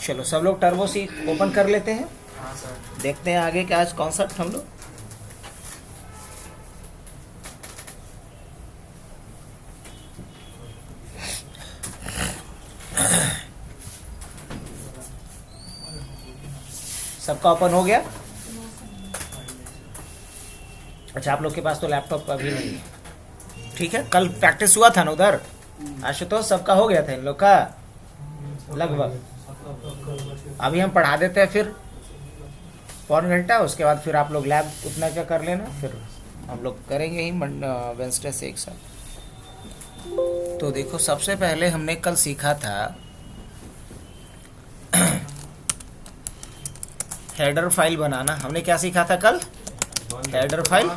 चलो सब लोग टर्बो सी ओपन कर लेते हैं, हाँ सर। देखते हैं आगे क्या आज कॉन्सेप्ट हम लोग। सबका ओपन हो गया? अच्छा, आप लोग के पास तो लैपटॉप अभी नहीं है, ठीक है। कल प्रैक्टिस हुआ था ना उधर, आशुतोष सबका हो गया था इन लोग का लगभग। अभी हम पढ़ा देते हैं फिर पौन घंटा, उसके बाद फिर आप लोग लैब उतना क्या कर लेना, फिर हम लोग करेंगे ही वेंसडे से एक साथ। तो देखो, सबसे पहले हमने कल सीखा था हेडर फाइल बनाना। हमने क्या सीखा था कल? Header file.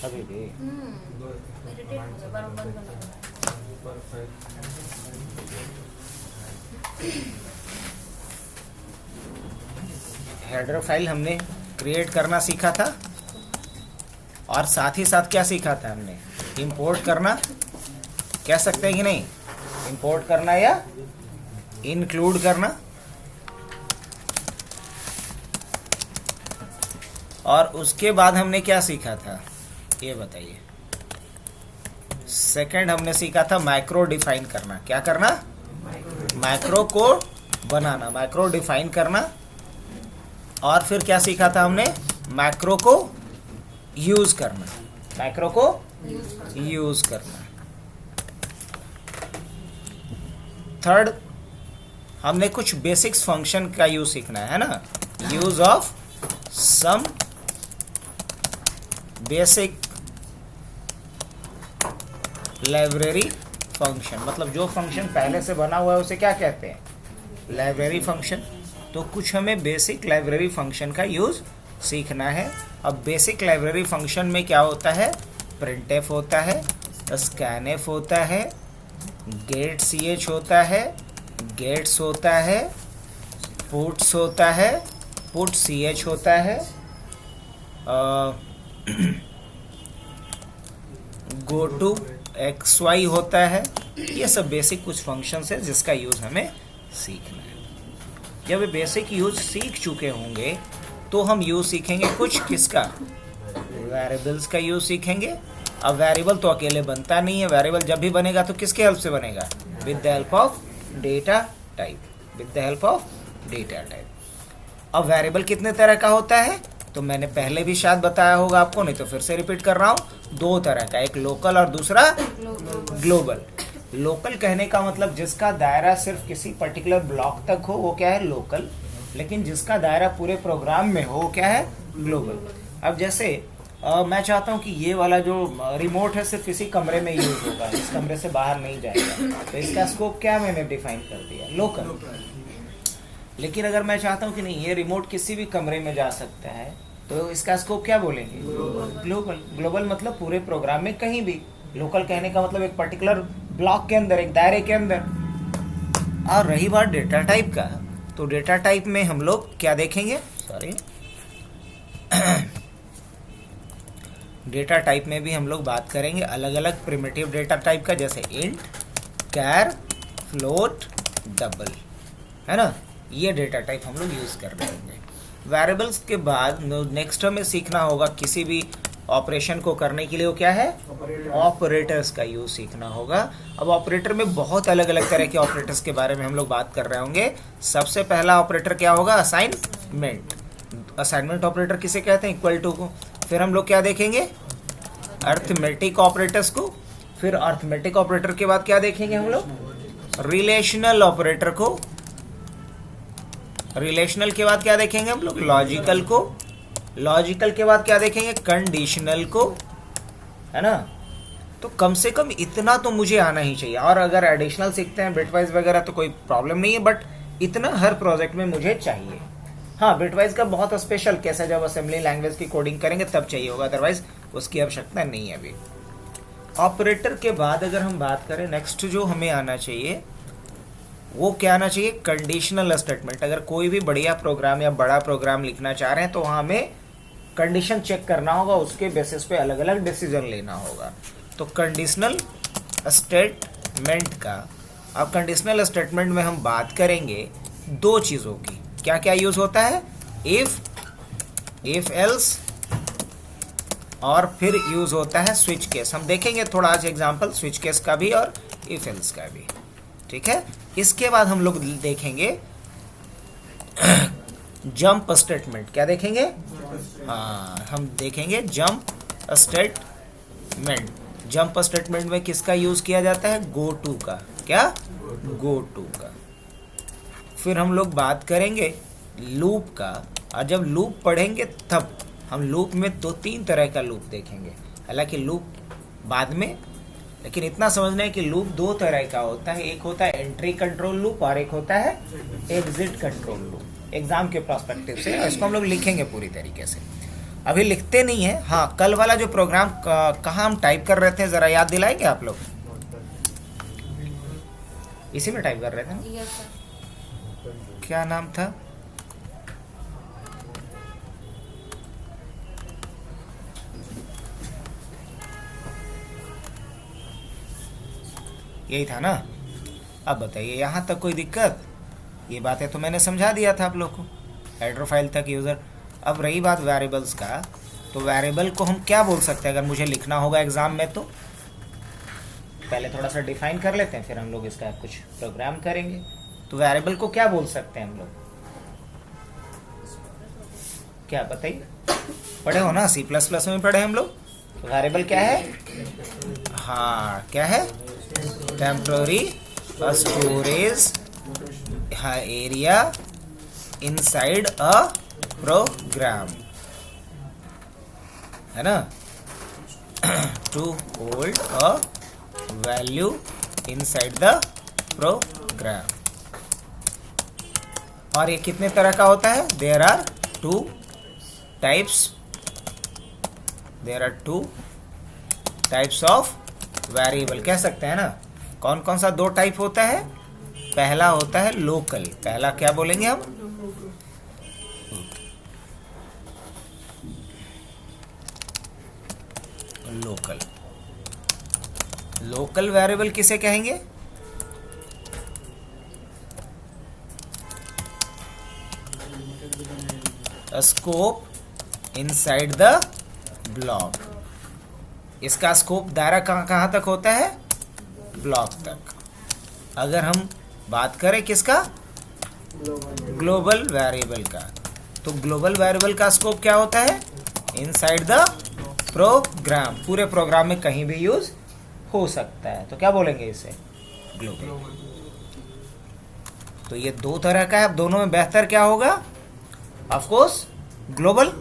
अभी भी हेडर फाइल हमने क्रिएट करना सीखा था, और साथ ही साथ क्या सीखा था हमने? इंपोर्ट करना, कह सकते हैं कि नहीं? इंपोर्ट करना या इंक्लूड करना। और उसके बाद हमने क्या सीखा था ये बताइए? सेकंड हमने सीखा था मैक्रो डिफाइन करना। क्या करना? मैक्रो को बनाना, मैक्रो डिफाइन करना। और फिर क्या सीखा था हमने? मैक्रो को यूज करना, मैक्रो को यूज करना। थर्ड हमने कुछ बेसिक्स फंक्शन का यूज सीखना है ना, use of some basic library function. मतलब जो फंक्शन पहले से बना हुआ है उसे क्या कहते हैं? Library function. तो कुछ हमें बेसिक लाइब्रेरी फंक्शन का यूज सीखना है। अब बेसिक लाइब्रेरी फंक्शन में क्या होता है? प्रिंटफ होता है, स्कैनफ होता है, गेट ch होता है, गेट्स होता है, पुट्स होता है, पुट ch होता है, गो टू xy होता है। ये सब बेसिक कुछ फंक्शंस है जिसका यूज हमें सीखना है। जब ये बेसिक यूज सीख चुके होंगे तो हम यूज सीखेंगे कुछ किसका? वेरिएबल्स का यूज सीखेंगे। अब वेरिएबल तो अकेले बनता नहीं है, वेरिएबल जब भी बनेगा तो किसके हेल्प से बनेगा? With the help of data type, with the help of data type. अब वेरिएबल कितने तरह का होता है? तो मैंने पहले भी शायद बताया होगा आपको, नहीं तो फिर से रिपीट कर रहा हूँ। दो तरह का, एक लोकल और दूसरा ग्लोबल। लोकल कहने का मतलब जिसका दायरा सिर्फ किसी पर्टिकुलर ब्लॉक तक हो वो क्या है? लोकल। लेकिन जिसका दायरा पूरे प्रोग्राम में हो क्या है? ग्लोबल। अब जैसे मैं चाहता हूँ कि ये वाला जो रिमोट है सिर्फ इसी कमरे में यूज होगा, इस कमरे से बाहर नहीं जाएगा, तो इसका स्कोप क्या मैंने डिफाइन कर दिया? लोकल। लेकिन अगर मैं चाहता हूँ कि नहीं, ये रिमोट किसी भी कमरे में जा सकता है, तो इसका स्कोप क्या बोलेंगे? ग्लोबल। ग्लोबल मतलब पूरे प्रोग्राम में कहीं भी। लोकल कहने का मतलब एक पर्टिकुलर ब्लॉक के अंदर, एक दायरे के अंदर। और रही बात डेटा टाइप का, तो डेटा टाइप में हम लोग क्या देखेंगे? सॉरी, डेटा टाइप में भी हम लोग बात करेंगे अलग अलग प्रिमिटिव डेटा टाइप का, जैसे इंट, कैर, फ्लोट, डबल, है ना। ये डेटा टाइप हम लोग यूज कर रहे होंगे। वेरिएबल्स के बाद नेक्स्ट हमें सीखना होगा किसी भी ऑपरेशन को करने के लिए वो क्या है? ऑपरेटर्स का यूज सीखना होगा। अब ऑपरेटर में बहुत अलग अलग तरह के ऑपरेटर्स के बारे में हम लोग बात कर रहे होंगे। सबसे पहला ऑपरेटर क्या होगा? असाइनमेंट। असाइनमेंट ऑपरेटर किसे कहते हैं? इक्वल टू को। फिर हम लोग क्या देखेंगे? अर्थमेटिक ऑपरेटर्स को। फिर अर्थमेटिक ऑपरेटर के बाद क्या देखेंगे हम लोग? रिलेशनल ऑपरेटर को। रिलेशनल के बाद क्या देखेंगे हम लोग? लॉजिकल को। लॉजिकल के बाद क्या देखेंगे? कंडीशनल को, है ना। तो कम से कम इतना तो मुझे आना ही चाहिए, और अगर एडिशनल सीखते हैं बिटवाइज वगैरह तो कोई प्रॉब्लम नहीं है, बट इतना हर प्रोजेक्ट में मुझे चाहिए। हाँ, बिटवाइज का बहुत स्पेशल केस है, जब असेंबली लैंग्वेज की कोडिंग करेंगे तब चाहिए होगा, अदरवाइज उसकी आवश्यकता नहीं है अभी। ऑपरेटर के बाद अगर हम बात करें नेक्स्ट जो हमें आना चाहिए वो क्या आना चाहिए, कंडीशनल स्टेटमेंट। अगर कोई भी बढ़िया प्रोग्राम या बड़ा प्रोग्राम लिखना चाह रहे हैं तो वहाँ हमें कंडीशन चेक करना होगा, उसके बेसिस पे अलग अलग डिसीजन लेना होगा। तो कंडीशनल स्टेटमेंट का, अब कंडीशनल स्टेटमेंट में हम बात करेंगे दो चीज़ों की। क्या क्या यूज़ होता है, इफ एल्स, और फिर यूज़ होता है स्विच केस। हम देखेंगे थोड़ा आज एग्जांपल स्विच केस का भी और इफ एल्स का भी, ठीक है। इसके बाद हम लोग देखेंगे जंप स्टेटमेंट। क्या देखेंगे, हाँ हम देखेंगे जंप स्टेटमेंट। जंप स्टेटमेंट में किसका यूज किया जाता है, गो टू का। क्या, गो टू का। फिर हम लोग बात करेंगे लूप का, और जब लूप पढ़ेंगे तब हम लूप में 2-3 तरह का लूप देखेंगे। हालांकि लूप बाद में, लेकिन इतना समझना है कि लूप 2 तरह का होता है। एक होता है एंट्री कंट्रोल लूप और एक होता है एग्जिट कंट्रोल लूप। एग्जाम के पर्सपेक्टिव से इसको हम लोग लिखेंगे पूरी तरीके से, अभी लिखते नहीं है। हाँ, कल वाला जो प्रोग्राम कहाँ हम टाइप कर रहे थे, जरा याद दिलाएंगे आप लोग? इसी में टाइप कर रहे थे ना? Yes sir. क्या नाम था? यही था ना? अब बताइए, यहाँ तक कोई दिक्कत? ये बातें तो मैंने समझा दिया था आप लोग को, हेडर फाइल तक यूज़र। अब रही बात वेरिएबल्स का, तो वेरिएबल को हम क्या बोल सकते हैं अगर मुझे लिखना होगा एग्जाम में? तो पहले थोड़ा सा डिफाइन कर लेते हैं, फिर हम लोग इसका कुछ प्रोग्राम करेंगे। तो वेरिएबल को क्या बोल सकते हैं हम लोग? क्या बताइए, पढ़े हो ना, C++ में पढ़े हम लोग। तो वेरिएबल क्या है? हाँ, क्या है? Temporary storage area inside a program, है ना, to hold a value inside the program. और ये कितने तरह का होता है? There are two types of variable, कह सकते हैं ना। कौन कौन सा 2 टाइप होता है? पहला होता है लोकल। पहला क्या बोलेंगे हम? लोकल वेरिएबल किसे कहेंगे? Scope inside the block. इसका स्कोप दायरा कहाँ तक होता है? ब्लॉक तक। अगर हम बात करें किसका? ग्लोबल वेरिएबल का, तो ग्लोबल वेरिएबल का स्कोप क्या होता है? Inside the program. पूरे प्रोग्राम में कहीं भी यूज हो सकता है, तो क्या बोलेंगे इसे? ग्लोबल। तो ये 2 तरह का है। अब दोनों में बेहतर क्या होगा? Of course global.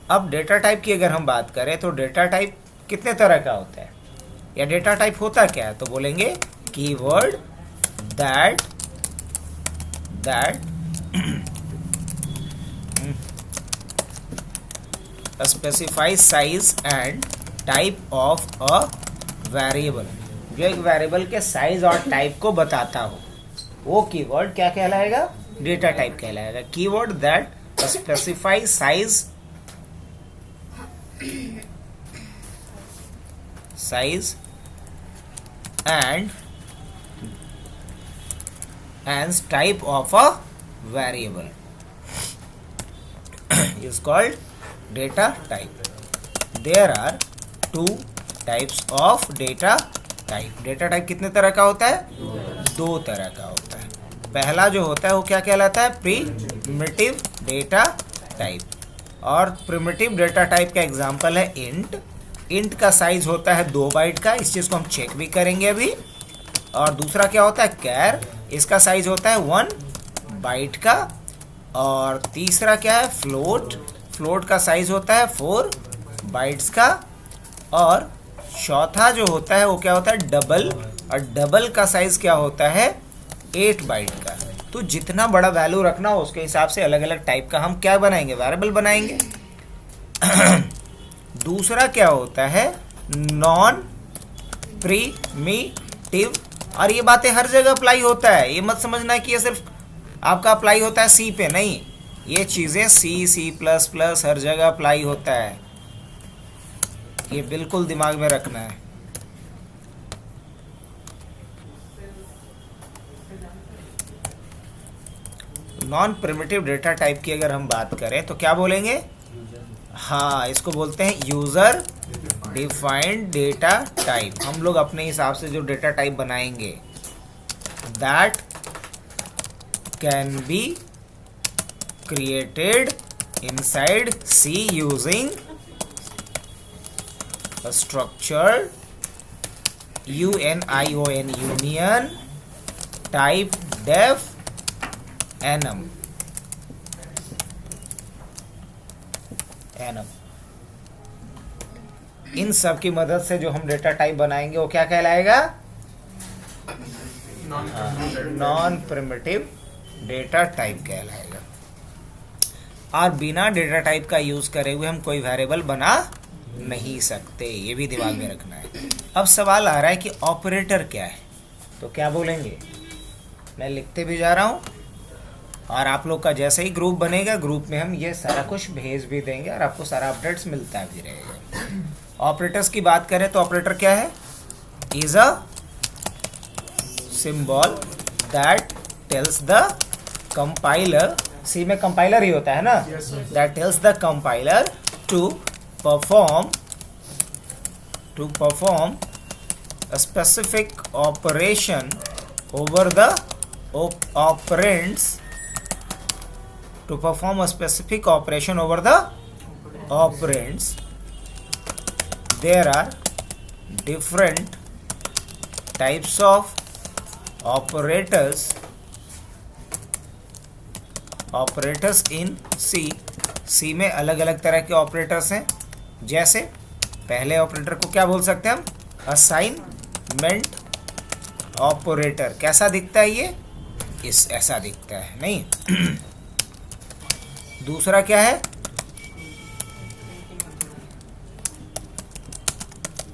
अब डेटा टाइप की अगर हम बात करें तो डेटा टाइप कितने तरह का होता है, या डेटा टाइप होता क्या है? तो बोलेंगे keyword that specify size and type of a variable. जो एक वेरिएबल के साइज और टाइप को बताता हो वो कीवर्ड क्या कहलाएगा? डेटा टाइप कहलाएगा। Keyword that specify size and type of a variable is called data type. There are 2 types of data type. Data type कितने तरह का होता है? 2 तरह का होता है। पहला जो होता है वो क्या कहलाता है? Primitive data type. और प्रिमिटिव डेटा टाइप का एग्जांपल है इंट का साइज होता है 2 बाइट का, इस चीज़ को हम चेक भी करेंगे अभी। और दूसरा क्या होता है? कैर, इसका साइज होता है 1 बाइट का। और तीसरा क्या है? फ्लोट का साइज होता है 4 बाइट्स का। और चौथा जो होता है वो क्या होता है? डबल, और डबल का साइज क्या होता है? 8 बाइट का। तो जितना बड़ा वैल्यू रखना हो उसके हिसाब से अलग अलग टाइप का हम क्या बनाएंगे? वेरिएबल बनाएंगे। दूसरा क्या होता है? नॉन प्रिमिटिव और ये बातें हर जगह अप्लाई होता है, ये मत समझना कि ये सिर्फ आपका अप्लाई होता है सी पे, नहीं, ये चीज़ें C++ हर जगह अप्लाई होता है, ये बिल्कुल दिमाग में रखना है। नॉन प्रिमिटिव डेटा टाइप की अगर हम बात करें तो क्या बोलेंगे? हाँ, इसको बोलते हैं यूजर डिफाइंड डेटा टाइप। हम लोग अपने हिसाब से जो डेटा टाइप बनाएंगे, that can be created inside C using structure UNION union typedef enum. इन सब की मदद से जो हम डेटा टाइप बनाएंगे वो क्या कहलाएगा? नॉन प्रिमिटिव डेटा टाइप कहलाएगा। और बिना डेटा टाइप का यूज करे हुए हम कोई वेरिएबल बना नहीं सकते, ये भी दिमाग में रखना है। अब सवाल आ रहा है कि ऑपरेटर क्या है, तो क्या बोलेंगे? मैं लिखते भी जा रहा हूं और आप लोग का जैसे ही ग्रुप बनेगा, ग्रुप में हम ये सारा कुछ भेज भी देंगे और आपको सारा अपडेट्स मिलता भी रहेगा। ऑपरेटर्स की बात करें तो ऑपरेटर क्या है? Is a symbol that tells the compiler, C में कंपाइलर ही होता है ना, that tells the compiler to perform a specific operation over the operands, to perform a specific operation over the operands. There are different types of operators in C में अलग अलग तरह के ऑपरेटर्स हैं। जैसे पहले ऑपरेटर को क्या बोल सकते हैं हम? Assignment operator. कैसा दिखता है ये? ऐसा दिखता है, नहीं। दूसरा क्या है?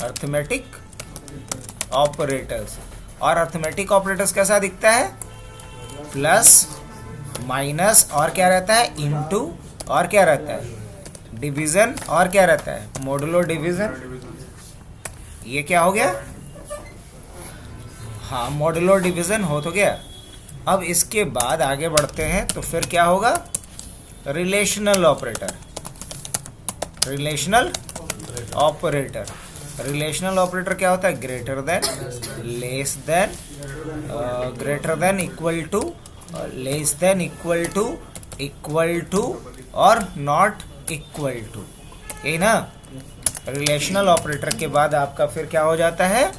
Arithmetic operators. और अर्थमेटिक ऑपरेटर्स कैसा दिखता है? प्लस, माइनस, और क्या रहता है? इनटू, और क्या रहता है? डिवीजन, और क्या रहता है? Modulo division. ये क्या हो गया? हाँ, मॉडुलो डिवीजन हो तो गया। अब इसके बाद आगे बढ़ते हैं तो फिर क्या होगा? Relational operator. रिलेशनल ऑपरेटर क्या होता है? Greater than, less than, greater than, equal to, less than, equal to, और नॉट इक्वल टू, यही ना। रिलेशनल ऑपरेटर के बाद आपका फिर क्या हो जाता है?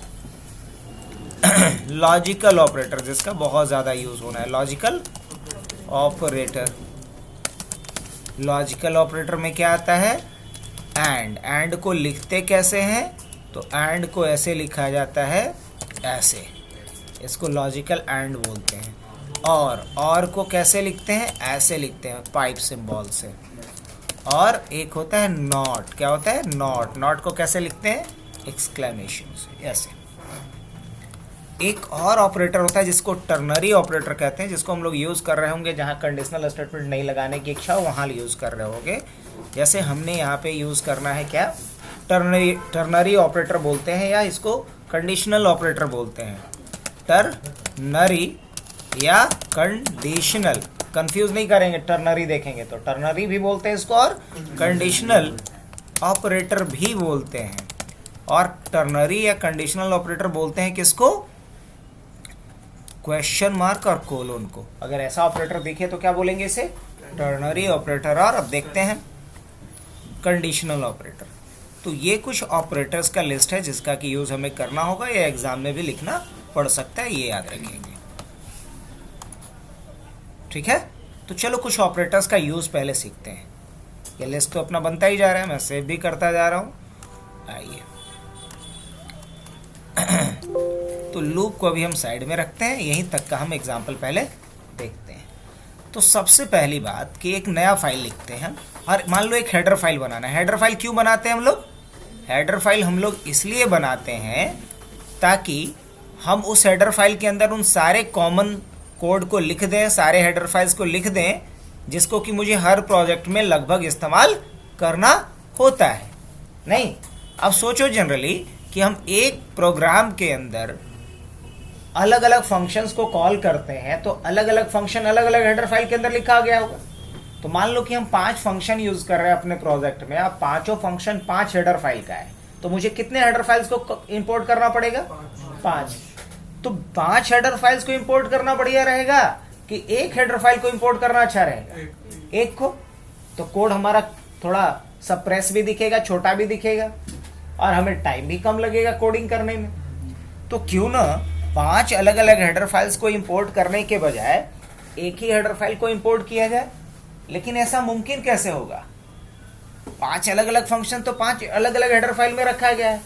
लॉजिकल ऑपरेटर, जिसका बहुत ज्यादा यूज होना है। लॉजिकल ऑपरेटर में क्या आता है? एंड को लिखते कैसे हैं? तो एंड को ऐसे लिखा जाता है, ऐसे, इसको लॉजिकल एंड बोलते हैं। और को कैसे लिखते हैं? ऐसे लिखते हैं, पाइप सिंबल से। और एक होता है नॉट। क्या होता है? नॉट को कैसे लिखते हैं? एक्सक्लेमेशन से, ऐसे। एक और ऑपरेटर होता है जिसको टर्नरी ऑपरेटर कहते हैं, जिसको हम लोग यूज़ कर रहे होंगे जहाँ कंडीशनल स्टेटमेंट नहीं लगाने की इच्छा हो, वहाँ यूज़ कर रहे होंगे। जैसे हमने यहाँ पे यूज़ करना है क्या? टर्नरी ऑपरेटर बोलते हैं, या इसको कंडीशनल ऑपरेटर बोलते हैं। टर्नरी या कंडीशनल, कंफ्यूज नहीं करेंगे, टर्नरी देखेंगे तो टर्नरी भी बोलते हैं इसको, और कंडीशनल ऑपरेटर भी बोलते हैं। और टर्नरी या कंडीशनल ऑपरेटर बोलते हैं किसको? क्वेश्चन मार्क और कोलोन को। अगर ऐसा ऑपरेटर दिखे तो क्या बोलेंगे इसे? Ternary operator. और अब देखते हैं कंडीशनल ऑपरेटर। तो ये कुछ ऑपरेटर्स का लिस्ट है जिसका कि यूज हमें करना होगा, या एग्जाम में भी लिखना पड़ सकता है, ये याद रखेंगे। ठीक है, तो चलो कुछ ऑपरेटर्स का यूज पहले सीखते हैं। ये लिस्ट तो अपना बनता ही जा रहा है, मैं सेव भी करता जा रहा हूं। आइए, तो लूप को अभी हम साइड में रखते हैं, यहीं तक का हम एग्जाम्पल पहले देखते हैं। तो सबसे पहली बात कि एक नया फाइल लिखते हैं, और मान लो एक हेडर फाइल बनाना है। हेडर फाइल क्यों बनाते हैं हम लोग? हेडर फाइल हम लोग इसलिए बनाते हैं ताकि हम उस हेडर फाइल के अंदर उन सारे कॉमन कोड को लिख दें, सारे हेडर फाइल्स को लिख दें जिसको कि मुझे हर प्रोजेक्ट में लगभग इस्तेमाल करना होता है। नहीं, अब सोचो जनरली कि हम एक प्रोग्राम के अंदर अलग अलग फंक्शंस को कॉल करते हैं तो अलग अलग फंक्शन अलग अलग हेडर फाइल के अंदर लिखा गया होगा। तो मान लो कि हम 5 फंक्शन यूज कर रहे हैं अपने प्रोजेक्ट में, अब पांचों फंक्शन 5 हेडर फाइल का है, तो मुझे कितने हेडर फाइल्स को इंपोर्ट करना पड़ेगा? 5। तो 5 हेडर फाइल्स को इंपोर्ट करना बढ़िया रहेगा कि एक हेडर फाइल को इंपोर्ट करना अच्छा रहेगा? एक को। तो कोड हमारा थोड़ा सप्रेस भी दिखेगा, छोटा भी दिखेगा, और हमें टाइम भी कम लगेगा कोडिंग करने में। तो क्यों ना 5 अलग अलग हेडर फाइल्स को इंपोर्ट करने के बजाय एक ही हेडर फाइल को इंपोर्ट किया जाए। लेकिन ऐसा मुमकिन कैसे होगा? 5 अलग अलग फंक्शन तो 5 अलग अलग हेडर फाइल में रखा गया है।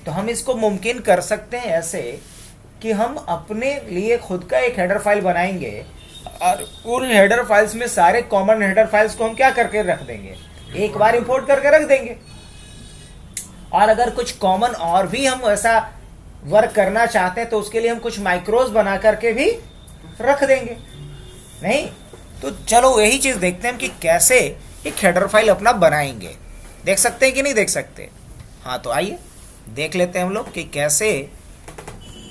तो हम इसको मुमकिन कर सकते हैं ऐसे कि हम अपने लिए खुद का एक हेडर फाइल बनाएंगे और उन हेडर फाइल्स में सारे कॉमन हेडर फाइल्स को हम क्या करके रख देंगे? एक बार इंपोर्ट करके रख देंगे। और अगर कुछ कॉमन और भी हम ऐसा वर्क करना चाहते हैं तो उसके लिए हम कुछ माइक्रोज बना करके भी रख देंगे। नहीं, तो चलो यही चीज देखते हैं कि कैसे एक हेडर फाइल अपना बनाएंगे। देख सकते हैं कि नहीं देख सकते? हाँ, तो आइए देख लेते हैं हम लोग कि कैसे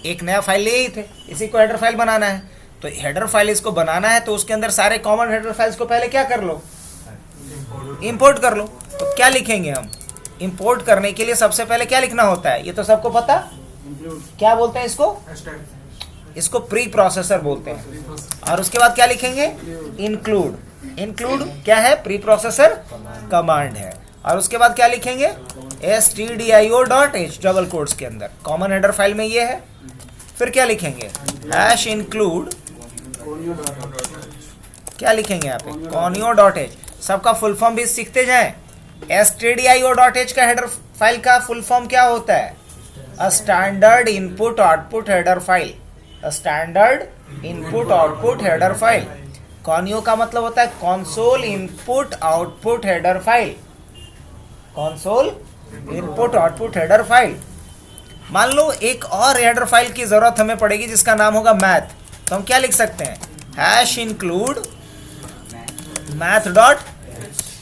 एक नया फाइल ले ही थे, इसी को हेडर फाइल बनाना है। तो हेडर फाइल इसको बनाना है तो उसके अंदर सारे कॉमन हेडर फाइल्स को पहले क्या कर लो? इंपोर्ट कर लो। तो क्या लिखेंगे हम? इंपोर्ट करने के लिए सबसे पहले क्या लिखना होता है? ये तो सबको पता, क्या बोलते हैं इसको? इसको प्री प्रोसेसर बोलते हैं। और उसके बाद क्या लिखेंगे? इंक्लूड। इंक्लूड क्या है? प्री प्रोसेसर कमांड है। और उसके बाद क्या लिखेंगे? stdio.h डबल कोट्स के अंदर, कॉमन हेडर फाइल में ये है। फिर क्या लिखेंगे? हैश इंक्लूड, क्या लिखेंगे यहाँ पे? conio.h। सबका फुल फॉर्म भी सीखते जाएं। stdio.h का हेडर फाइल का फुल फॉर्म क्या होता है? A standard input output header file. A standard input output header file. Conio का मतलब होता है console input output header file. Console input output header file. मान लो एक और हेडर फाइल की जरूरत हमें पड़ेगी जिसका नाम होगा मैथ, तो हम क्या लिख सकते हैं? Hash include math dot.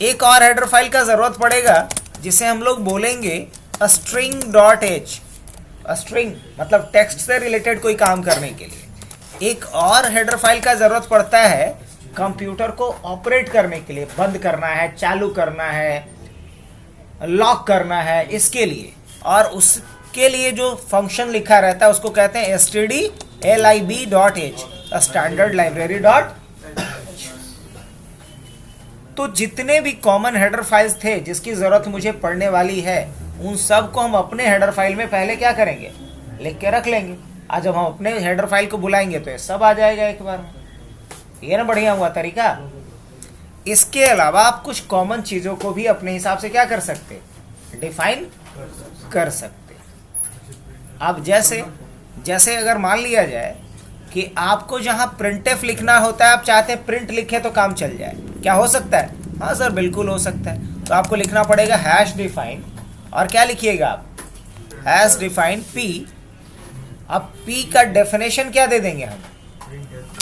एक और हेडर फाइल का जरूरत पड़ेगा जिसे हम लोग बोलेंगे स्ट्रिंग डॉट एच। स्ट्रिंग मतलब टेक्स्ट से रिलेटेड कोई काम करने के लिए। एक और हेडर फाइल का जरूरत पड़ता है कंप्यूटर को ऑपरेट करने के लिए, बंद करना है, चालू करना है, लॉक करना है, इसके लिए। और उसके लिए जो फंक्शन लिखा रहता है उसको कहते हैं stdlib.h, स्टैंडर्ड लाइब्रेरी डॉट। तो जितने भी कॉमन हेडर फाइल्स थे जिसकी जरूरत मुझे पड़ने वाली है, उन सब को हम अपने हेडर फाइल में पहले क्या करेंगे? लिख के रख लेंगे। आज जब हम अपने हेडर फाइल को बुलाएंगे तो ये सब आ जाएगा एक बार में। ये ना बढ़िया हुआ तरीका। इसके अलावा आप कुछ कॉमन चीजों को भी अपने हिसाब से क्या कर सकते? डिफाइन कर सकते। अब जैसे अगर मान लिया जाए कि आपको जहां प्रिंटफ लिखना होता है, आप चाहते हैं प्रिंट लिखे तो काम चल जाए, क्या हो सकता है? हाँ सर, बिल्कुल हो सकता है। तो आपको लिखना पड़ेगा हैश डिफाइन, और क्या लिखिएगा आप? Hash define P. अब पी का डेफिनेशन क्या दे देंगे हम?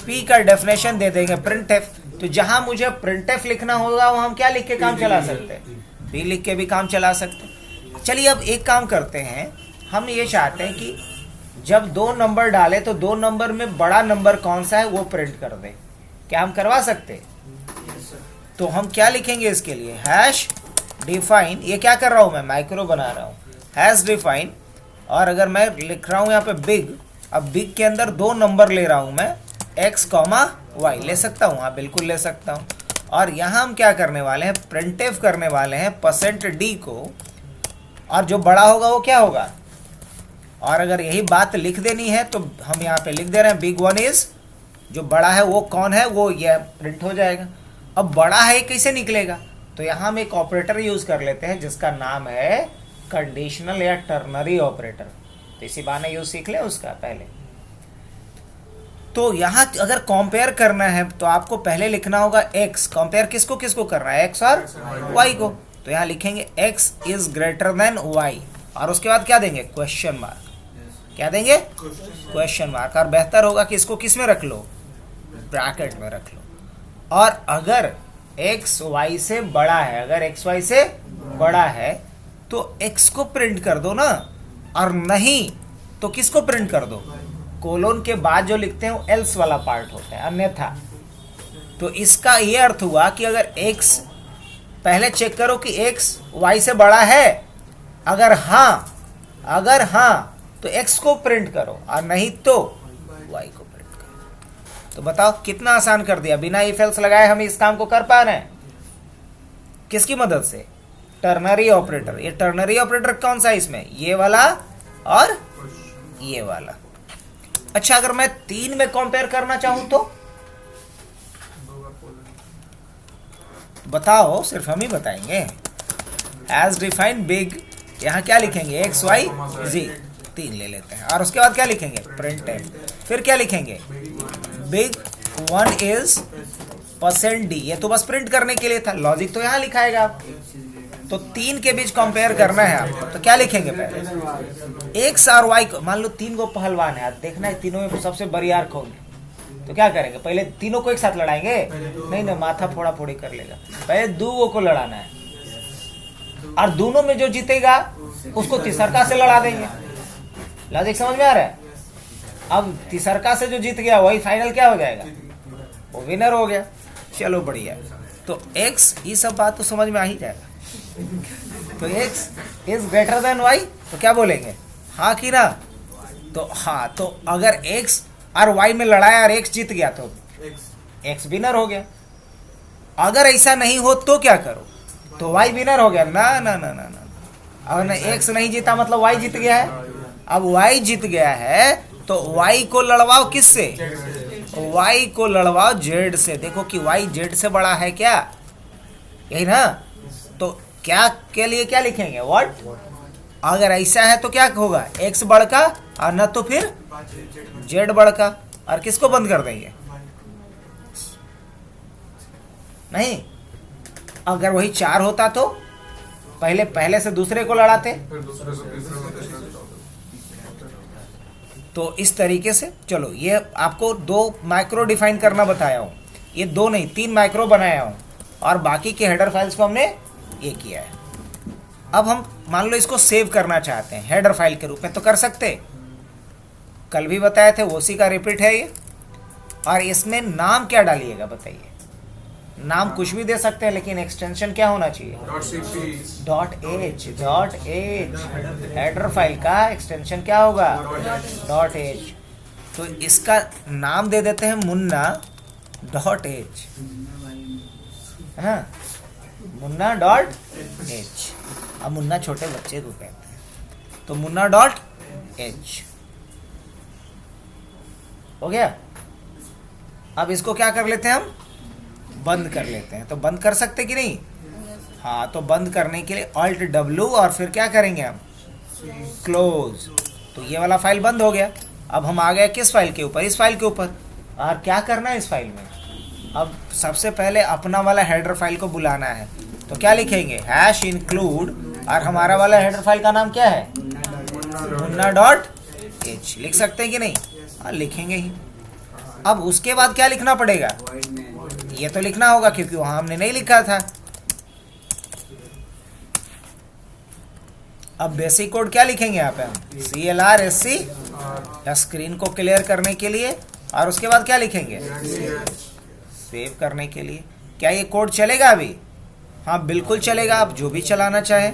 पी का डेफिनेशन दे देंगे प्रिंटफ। तो जहां मुझे प्रिंटफ लिखना होगा वहां हम क्या लिख के काम चला सकते हैं? पी लिख के भी काम चला सकते हैं। चलिए अब एक काम करते हैं, हम ये चाहते हैं कि जब 2 नंबर डालें तो 2 नंबर में बड़ा नंबर कौन सा है वो प्रिंट कर दे। क्या हम करवा सकते हैं? तो हम क्या लिखेंगे इसके लिए? Hash define. ये क्या कर रहा हूं मैं? माइक्रो बना रहा हूं। हैश डिफाइन, और अगर मैं लिख रहा हूं यहाँ पे बिग, अब बिग के अंदर 2 नंबर ले रहा हूं मैं, x, y ले सकता हूं। हाँ बिल्कुल ले सकता हूं। और यहाँ हम क्या करने वाले हैं? प्रिंटफ करने वाले हैं %d को, और जो बड़ा होगा वो क्या होगा? और अगर यही बात लिख देनी है तो हम यहाँ पे लिख दे रहे हैं बिग 1 इज, जो बड़ा है वो कौन है, वो ये प्रिंट हो जाएगा। अब बड़ा है कैसे निकलेगा? तो यहाँ हम एक ऑपरेटर यूज कर लेते हैं जिसका नाम है कंडीशनल या टर्नरी ऑपरेटर। तो इसी बहाने यूज सीख ले उसका पहले। तो यहाँ अगर कंपेयर करना है तो आपको पहले लिखना होगा x। कंपेयर किसको किसको करना है? x और y को। तो यहाँ लिखेंगे x is greater than y, और उसके बाद क्या देंगे? Question mark. क्या देंगे? Question mark. और बेहतर होगा कि इसको किस में रख लो? ब्रैकेट में रख लो। और अगर x y से बड़ा है, अगर x y से बड़ा है तो x को प्रिंट कर दो ना, और नहीं तो किसको प्रिंट कर दो? कोलोन के बाद जो लिखते हैं वो एल्स वाला पार्ट होता है, अन्यथा। तो इसका ये अर्थ हुआ कि अगर x, पहले चेक करो कि x y से बड़ा है, अगर हाँ तो x को प्रिंट करो, और नहीं तो y को प्रिंट करो। तो बताओ कितना आसान कर दिया, बिना इफ एल्स लगाए हम इस काम को कर पा रहे हैं। किसकी मदद से? Ternary operator. ये टर्नरी ऑपरेटर कौन सा है इसमें? ये वाला और ये वाला। अच्छा, अगर मैं 3 में कंपेयर करना चाहूं तो बताओ, सिर्फ हम ही बताएंगे। एज डिफाइंड बिग, यहाँ क्या लिखेंगे? एक्स वाई जी, 3 ले लेते हैं। और उसके बाद क्या लिखेंगे? Print F. फिर क्या लिखेंगे? Big 1 is % D. ये तो बस प्रिंट करने के लिए था, लॉजिक तो यहाँ लिखाएगा आप। तो 3 के बीच कंपेयर करना है आपको, तो क्या लिखेंगे? पहले एक्स और वाई को, मान लो 3 को पहलवान है, देखना है तीनों में सबसे बरियार कौन है। तो क्या करेंगे? पहले तीनों को एक साथ लड़ाएंगे? नहीं ना, माथा फोड़ा फोड़ी कर लेगा। पहले दुओं को लड़ाना है, और दोनों में जो जीतेगा उसको तीसरका से लड़ा देंगे। लॉजिक समझ में आ रहा है? अब तीसरका से जो जीत गया वही फाइनल क्या हो जाएगा? वो विनर हो गया। चलो बढ़िया। तो x, ये सब बात तो समझ में आ ही जाएगा। तो x is greater than y, तो क्या बोलेंगे? हाँ कि ना? तो हाँ, तो अगर x और y में लड़ाया और x जीत गया तो x विनर हो गया। अगर ऐसा नहीं हो तो क्या करो? तो y विनर हो गया ना ना ना ना ना। अगर x नहीं जीता मतलब y जीत गया है। अब y जीत गया है तो y को लड़वाओ किससे? y को लड़वाओ z से। देखो कि y z से बड़ा है क्या? यही ना? तो क्या के लिए क्या लिखेंगे? व्हाट। अगर ऐसा है तो क्या होगा? x बड़का, और न तो फिर z बड़का। और किसको बंद कर देंगे? नहीं, अगर वही 4 होता तो पहले से दूसरे को लड़ाते। तो इस तरीके से, चलो ये आपको 2 माइक्रो डिफाइन करना बताया हूँ। ये 2 नहीं 3 माइक्रो बनाया हूँ, और बाकी के हेडर फाइल्स को हमने ये किया है। अब हम मान लो इसको सेव करना चाहते हैं हेडर फाइल के रूप में, तो कर सकते। कल भी बताए थे, उसी का रिपीट है ये। और इसमें नाम क्या डालिएगा बताइए? नाम कुछ भी दे सकते हैं, लेकिन एक्सटेंशन क्या होना चाहिए? .h। हेडर फाइल का एक्सटेंशन क्या होगा? .h। तो इसका नाम दे देते हैं मुन्ना .h। हाँ, मुन्ना .h। अब मुन्ना छोटे बच्चे को कहते हैं, तो मुन्ना .h हो गया। अब इसको क्या कर लेते हैं हम? बंद कर लेते हैं। तो बंद कर सकते कि नहीं? हाँ, तो बंद करने के लिए Alt W, और फिर क्या करेंगे हम? क्लोज। तो ये वाला फाइल बंद हो गया। अब हम आ गए किस फाइल के ऊपर? इस फाइल के ऊपर। और क्या करना है इस फाइल में? अब सबसे पहले अपना वाला हेडर फाइल को बुलाना है। तो क्या लिखेंगे? #include, और हमारा वाला हेडर फाइल का नाम क्या है? मुन्ना .h। लिख सकते हैं कि नहीं? हाँ, लिखेंगे ही। अब उसके बाद क्या लिखना पड़ेगा? ये तो लिखना होगा, क्योंकि वहां हमने नहीं लिखा था। अब बेसिक कोड क्या लिखेंगे यहाँ पे हम? CLRSC, या स्क्रीन को क्लियर करने के लिए। और उसके बाद क्या लिखेंगे? सेव करने के लिए। क्या ये कोड चलेगा अभी? हाँ बिल्कुल चलेगा, आप जो भी चलाना चाहें।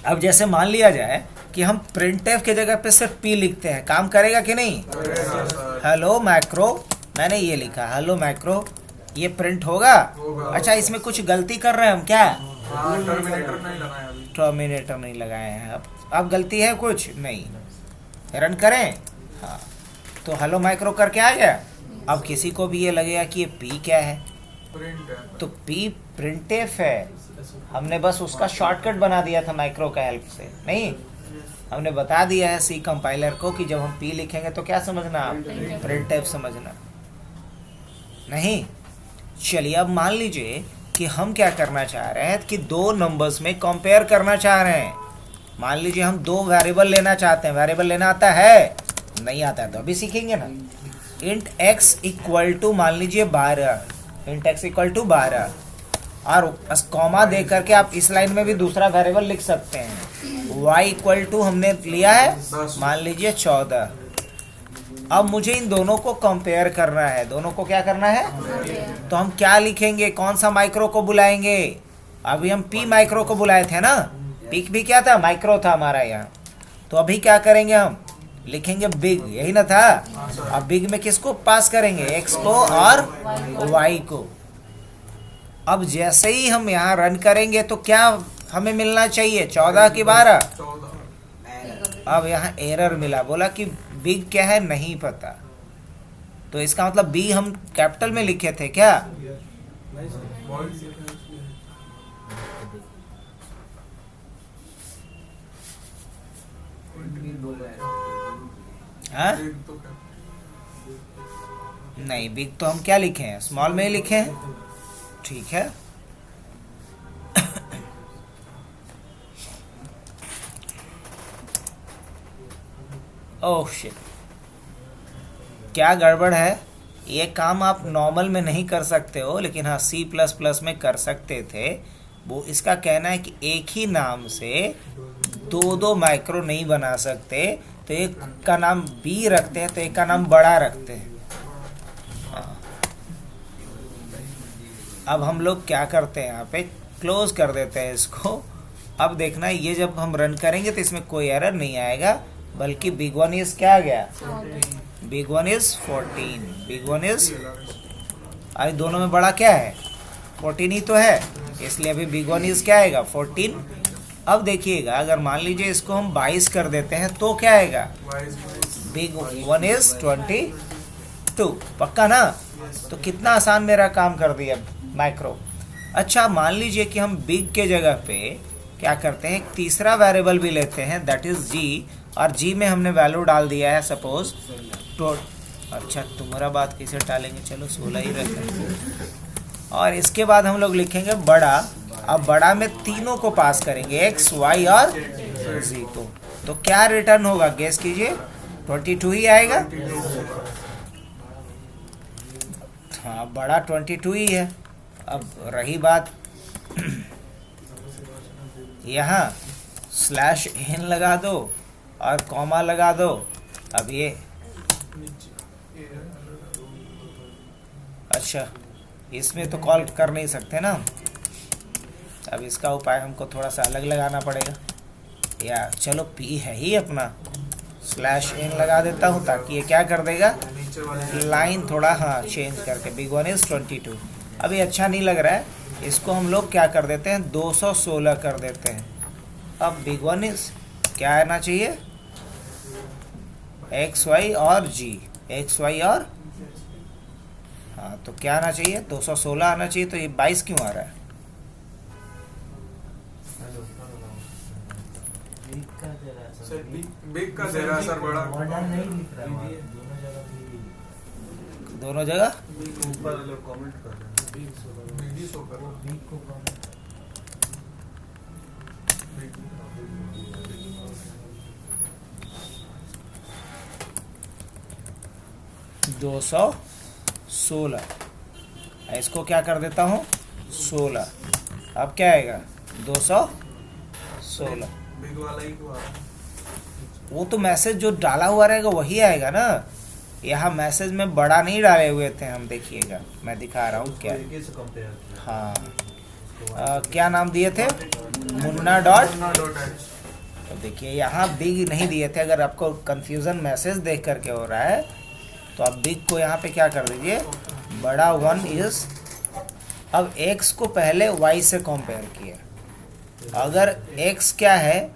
अब जैसे मान लिया जाए कि हम printf के जगह पे सिर्फ p लिखते हैं, काम करेगा कि नहीं? हेलो मैक्रो, मैंने ये लिखा हेलो मैक्रो, ये प्रिंट होगा? अच्छा, इसमें कुछ गलती कर रहे हैं हम क्या? टर्मिनेटर नहीं लगाए हैं। अब गलती है कुछ नहीं? रन करें। हाँ, तो हेलो माइक्रो करके आ गया। अब किसी को भी ये लगेगा कि ये पी क्या है, तो पी प्रिंटफ है। हमने बस उसका शॉर्टकट बना दिया था माइक्रो का हेल्प से। नहीं, हमने बता दिया है सी कंपाइलर को कि जब हम पी लिखेंगे तो क्या समझना? प्रिंटफ समझना। नहीं, चलिए अब मान लीजिए कि हम क्या करना चाह रहे हैं कि 2 नंबर्स में कंपेयर करना चाह रहे हैं। मान लीजिए हम दो वेरिएबल लेना चाहते हैं, वेरिएबल लेना आता है? नहीं आता है, तो अभी सीखेंगे ना। इंट x इक्वल टू मान लीजिए 12, इंट x इक्वल टू 12, और बस कॉमा दे करके आप इस लाइन में भी दूसरा वेरिएबल लिख सकते हैं। y इक्वल टू हमने लिया है मान लीजिए 14। अब मुझे इन दोनों को कंपेयर करना है, दोनों को क्या करना है? तो हम क्या लिखेंगे, कौन सा माइक्रो को बुलाएंगे? अभी हम पी माइक्रो को बुलाए थे ना, पीक भी क्या था? माइक्रो था हमारा यहाँ। तो अभी क्या करेंगे, हम लिखेंगे बिग, यही ना था। अब बिग में किसको पास करेंगे? एक्स को और वाई को। अब जैसे ही हम यहाँ रन करेंगे तो क्या हमें मिलना चाहिए? 14 की 12। अब यहाँ एरर मिला, बोला कि बिग क्या है नहीं पता। तो इसका मतलब बी हम कैपिटल में लिखे थे क्या? हाँ? नहीं, बिग तो हम क्या लिखे हैं? स्मॉल में ही लिखे हैं। ठीक है, ओह शिट, क्या गड़बड़ है? ये काम आप नॉर्मल में नहीं कर सकते हो, लेकिन हाँ C++ में कर सकते थे। वो इसका कहना है कि एक ही नाम से दो दो माइक्रो नहीं बना सकते, तो एक का नाम बी रखते हैं तो एक का नाम बड़ा रखते हैं। अब हम लोग क्या करते हैं, यहाँ पे क्लोज कर देते हैं इसको। अब देखना, ये जब हम रन करेंगे तो इसमें कोई एरर नहीं आएगा, बल्कि बिग वन इज क्या आ गया? Big one is 14, big one is, अरे दोनों में बड़ा क्या है? 14 ही तो है, इसलिए अभी बिग वन इज क्या आएगा? 14। अब देखिएगा, अगर मान लीजिए इसको हम 22 कर देते हैं तो क्या आएगा? बिग वन इज 22, पक्का ना? तो कितना आसान मेरा काम कर दिया माइक्रो। अच्छा, मान लीजिए कि हम बिग के जगह पे क्या करते हैं, एक तीसरा वेरिएबल भी लेते हैं, दैट इज जी, और जी में हमने वैल्यू डाल दिया है सपोज तो। अच्छा, तुम्हारा बात कैसे डालेंगे, चलो 16 ही रखें। और इसके बाद हम लोग लिखेंगे बड़ा। अब बड़ा में तीनों को पास करेंगे, एक्स वाई और जी को। तो क्या रिटर्न होगा, गेस कीजिए? 22 ही आएगा। हाँ, बड़ा 22 ही है। अब रही बात यहाँ स्लैश एन लगा दो और कॉमा लगा दो। अब ये अच्छा, इसमें तो कॉल कर नहीं सकते ना। अब इसका उपाय हमको थोड़ा सा अलग लगाना पड़ेगा, या चलो पी है ही अपना, स्लैश एन लगा देता हूँ ताकि ये क्या कर देगा, लाइन थोड़ा हाँ चेंज करके। Big one is 22। अभी अच्छा नहीं लग रहा है, इसको हम लोग क्या कर देते हैं, 216 कर देते हैं। अब बिग वन इज क्या आना चाहिए? एक्स वाई और जी, एक्स वाई और, हाँ तो क्या आना चाहिए? 216 आना चाहिए। तो ये 22 क्यों आ रहा है? बिग का जरा सर बड़ा दोनों जगह ऊपर लोग कमेंट कर रहे हैं। बिग शो करो। बिग को कमेंट 216, इसको क्या कर देता हूँ 16। अब क्या आएगा? 216। बिग वाला ही हुआ। वो तो मैसेज जो डाला हुआ रहेगा वही आएगा ना। यहाँ मैसेज में बड़ा नहीं डाले हुए थे हम, देखिएगा मैं दिखा रहा हूँ क्या। हाँ, क्या नाम दिए थे? मुन्ना डॉट। तो देखिए यहाँ बिग नहीं दिए थे। अगर आपको कंफ्यूजन मैसेज देख करके हो रहा है तो आप बिग को यहाँ पे क्या कर दीजिए, बड़ा 1 इज। अब x को पहले y से कंपेयर किया। अगर x क्या है,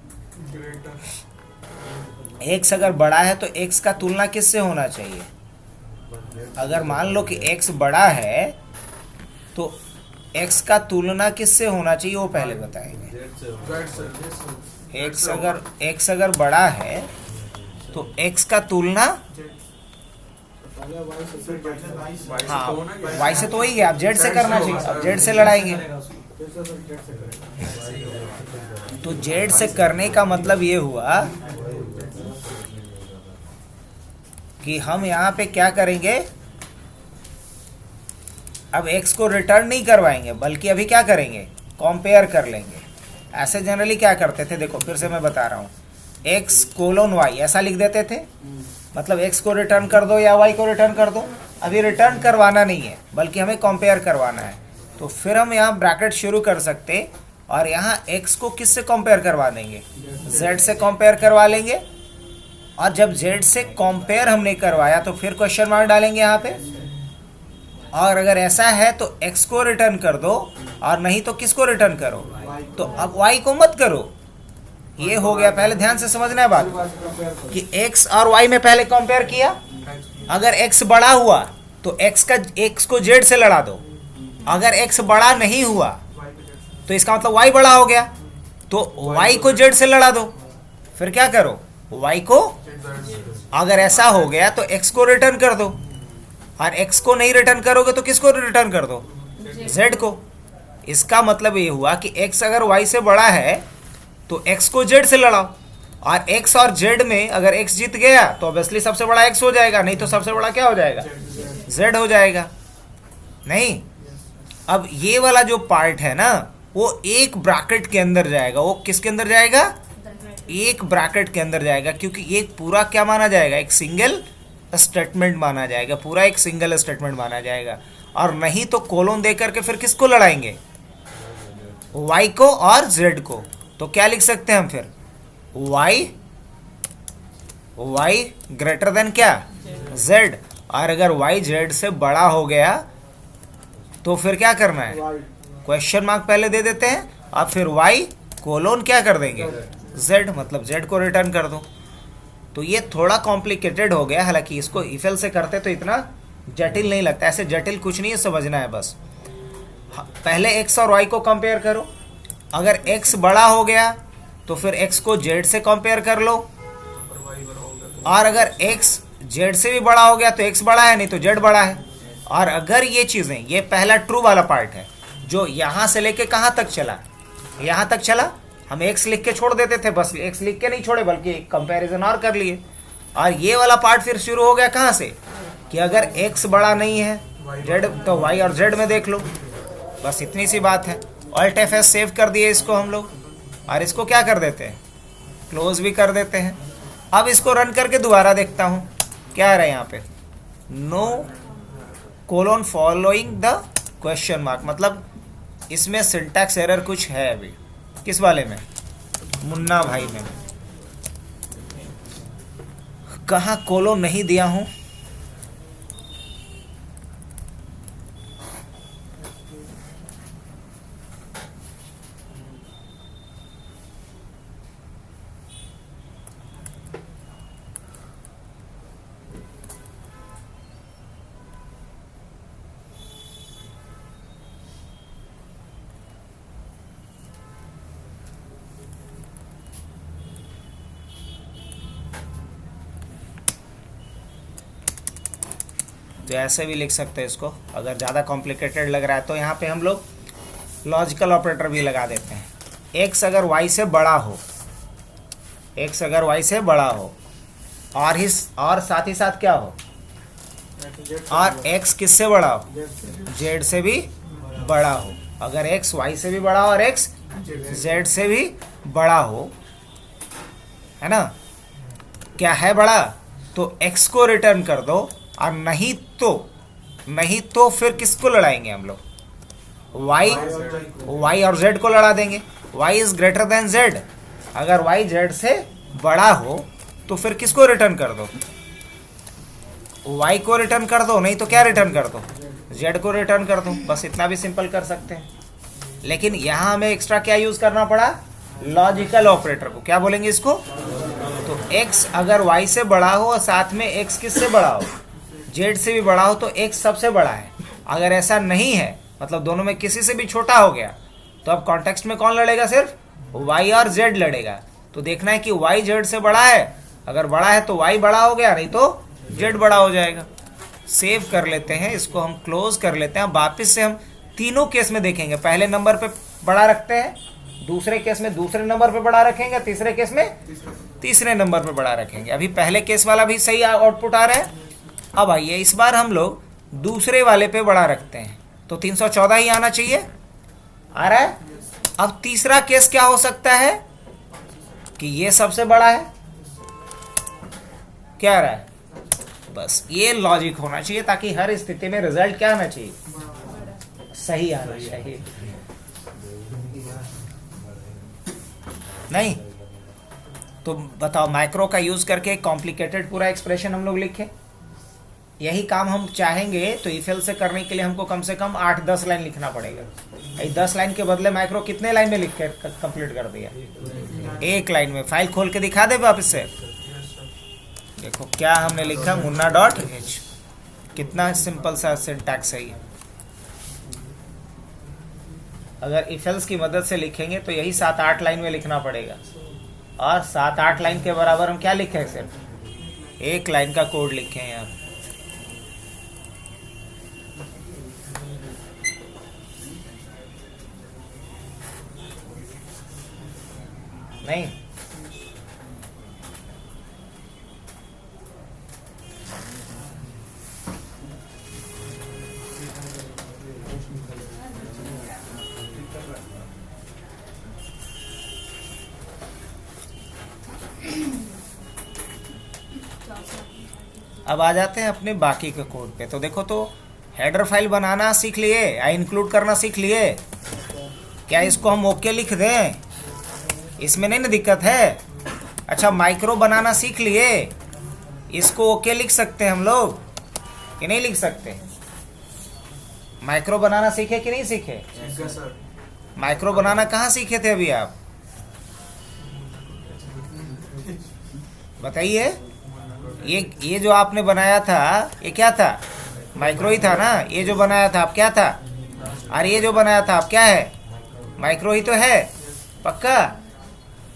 x अगर बड़ा है तो x का तुलना किससे होना चाहिए? अगर मान लो कि x बड़ा है तो x का तुलना किससे होना चाहिए वो पहले बताएंगे। x अगर बड़ा है तो x का तुलना, हाँ y से तो वही है, आप z से करना चाहिए। अब z से लड़ाएंगे तो जेड से करने का मतलब ये हुआ कि हम यहाँ पे क्या करेंगे, अब x को रिटर्न नहीं करवाएंगे बल्कि अभी क्या करेंगे, कंपेयर कर लेंगे। ऐसे जनरली क्या करते थे, देखो फिर से मैं बता रहा हूँ, x कोलोन y ऐसा लिख देते थे, मतलब x को रिटर्न कर दो या y को रिटर्न कर दो। अभी रिटर्न करवाना नहीं है बल्कि हमें कंपेयर करवाना है। तो फिर हम यहाँ ब्रैकेट शुरू कर सकते और यहाँ x को किससे कंपेयर करवा देंगे, z से कंपेयर करवा लेंगे। और जब z से कंपेयर हमने करवाया तो फिर क्वेश्चन मार्क डालेंगे यहाँ पे। और अगर ऐसा है तो x को रिटर्न कर दो और नहीं तो किसको रिटर्न करो, तो अब y को मत करो। ये हो गया, पहले ध्यान से समझना है बात कि x और y में पहले कंपेयर किया। अगर x बड़ा हुआ तो x को z से लड़ा दो। अगर x बड़ा नहीं हुआ तो इसका मतलब y बड़ा हो गया, तो y को z से लड़ा दो। फिर क्या करो, y को, अगर ऐसा हो गया तो x को रिटर्न कर दो और x को नहीं रिटर्न करोगे तो किसको रिटर्न कर दो, z को। इसका मतलब ये हुआ कि x अगर y से बड़ा है तो x को z से लड़ाओ, और x और z में अगर x जीत गया तो ऑब्वियसली सबसे बड़ा x हो जाएगा, नहीं तो सबसे बड़ा क्या हो जाएगा, z हो जाएगा। नहीं, अब ये वाला जो पार्ट है ना वो एक ब्रैकेट के अंदर जाएगा। वो किसके अंदर जाएगा, एक ब्रैकेट के अंदर जाएगा, क्योंकि एक पूरा क्या माना जाएगा, एक सिंगल स्टेटमेंट माना जाएगा, पूरा एक सिंगल स्टेटमेंट माना जाएगा। और नहीं तो कोलोन दे करके फिर किसको लड़ाएंगे, y को और z को। तो क्या लिख सकते हैं हम फिर, y ग्रेटर देन क्या, z। और अगर y z से बड़ा हो गया तो फिर क्या करना है, क्वेश्चन मार्क पहले दे देते हैं और फिर y कोलोन क्या कर देंगे, z, मतलब z को रिटर्न कर दो। तो ये थोड़ा कॉम्प्लिकेटेड हो गया, हालांकि इसको इफेल से करते तो इतना जटिल नहीं लगता। ऐसे जटिल कुछ नहीं है, समझना है बस। पहले x और y को कंपेयर करो। अगर x बड़ा हो गया तो फिर x को z से कंपेयर कर लो, और अगर x z से भी बड़ा हो गया तो x बड़ा है, नहीं तो z बड़ा है। और अगर ये चीज़ें, ये पहला ट्रू वाला पार्ट है जो यहाँ से लेके कहाँ तक चला, यहाँ तक चला। हम x लिख के छोड़ देते थे, बस x लिख के नहीं छोड़े बल्कि कंपैरिजन और कर लिए। और ये वाला पार्ट फिर शुरू हो गया कहाँ से, कि अगर x बड़ा नहीं है z तो y और z में देख लो। बस इतनी सी बात है। ऑल्ट F S सेव कर दिए इसको हम लोग, और इसको क्या कर देते हैं, क्लोज भी कर देते हैं। अब इसको रन करके दोबारा देखता हूँ क्या आ रहा है यहाँ पे, no colon following the question mark, मतलब इसमें सिंटैक्स एरर कुछ है अभी। किस वाले में, मुन्ना भाई में। कहाँ कोलोन नहीं दिया हूँ, तो ऐसे भी लिख सकते हैं इसको। अगर ज़्यादा कॉम्प्लिकेटेड लग रहा है तो यहाँ पे हम लोग लॉजिकल ऑपरेटर भी लगा देते हैं। x अगर y से बड़ा हो, x अगर y से बड़ा हो और साथ ही साथ क्या हो, और x किससे बड़ा हो, z से भी बड़ा हो। अगर x y से भी बड़ा हो और x z से भी बड़ा हो, है ना, क्या है बड़ा, तो x को रिटर्न कर दो, और नहीं तो फिर किसको लड़ाएंगे हम लोग, y और z को लड़ा देंगे। y is greater than z। अगर y z से बड़ा हो तो फिर किसको रिटर्न कर दो, y को रिटर्न कर दो, नहीं तो क्या रिटर्न कर दो, z को रिटर्न कर दो। बस इतना भी सिंपल कर सकते हैं। लेकिन यहाँ हमें एक्स्ट्रा क्या यूज करना पड़ा, लॉजिकल ऑपरेटर को। क्या बोलेंगे इसको, तो x अगर y से बड़ा हो और साथ में x किससे बड़ा हो, z से भी बड़ा हो, तो x सबसे बड़ा है। अगर ऐसा नहीं है, मतलब दोनों में किसी से भी छोटा हो गया, तो अब कॉन्टेक्स्ट में कौन लड़ेगा, सिर्फ y और z लड़ेगा। तो देखना है कि y z से बड़ा है, अगर बड़ा है तो y बड़ा हो गया, नहीं तो z बड़ा हो जाएगा। सेव कर लेते हैं इसको, हम क्लोज कर लेते हैं। वापिस से हम तीनों केस में देखेंगे। पहले नंबर पे बड़ा रखते हैं, दूसरे केस में दूसरे नंबर पे बड़ा रखेंगे, तीसरे केस में तीसरे नंबर पे बड़ा रखेंगे। अभी पहले केस वाला भी सही आउटपुट आ रहा है। अब आइए इस बार हम लोग दूसरे वाले पे बड़ा रखते हैं, तो 314 ही आना चाहिए, आ रहा है। अब तीसरा केस क्या हो सकता है कि ये सबसे बड़ा है, क्या आ रहा है, बस ये लॉजिक होना चाहिए ताकि हर स्थिति में रिजल्ट क्या आना चाहिए, सही आना चाहिए। नहीं तो बताओ, माइक्रो का यूज करके एक कॉम्प्लिकेटेड पूरा एक्सप्रेशन हम लोग लिखे, यही काम हम चाहेंगे तो इफेल से करने के लिए हमको कम से कम 8-10 लाइन लिखना पड़ेगा। 10 लाइन के बदले माइक्रो कितने लाइन में लिख के कंप्लीट कर दिया, 1 लाइन में। फाइल खोल के दिखा दे वापस से, देखो क्या हमने लिखा, मुन्ना.h, कितना सिंपल सा सिंटैक्स है ये। अगर इफेल्स की मदद से लिखेंगे तो यही 7-8 लाइन में लिखना पड़ेगा, और 7-8 लाइन के बराबर हम क्या लिखे हैं, सिर्फ 1 लाइन का कोड लिखे हैं यहाँ। नहीं अब आ जाते हैं अपने बाकी के कोड पे। तो देखो, तो हेडर फाइल बनाना सीख लिए, इंक्लूड करना सीख लिए, क्या इसको हम ओके लिख दें, इसमें नहीं ना दिक्कत है। अच्छा, माइक्रो बनाना सीख लिए, इसको ओके लिख सकते हैं हम लोग कि नहीं लिख सकते? माइक्रो बनाना सीखे कि नहीं सीखे? सर माइक्रो बनाना कहाँ सीखे थे अभी आप, बताइए। ये जो आपने बनाया था ये क्या था, माइक्रो ही था ना। ये जो बनाया था आप क्या था, और ये जो बनाया था आप क्या है, माइक्रो ही तो है, पक्का।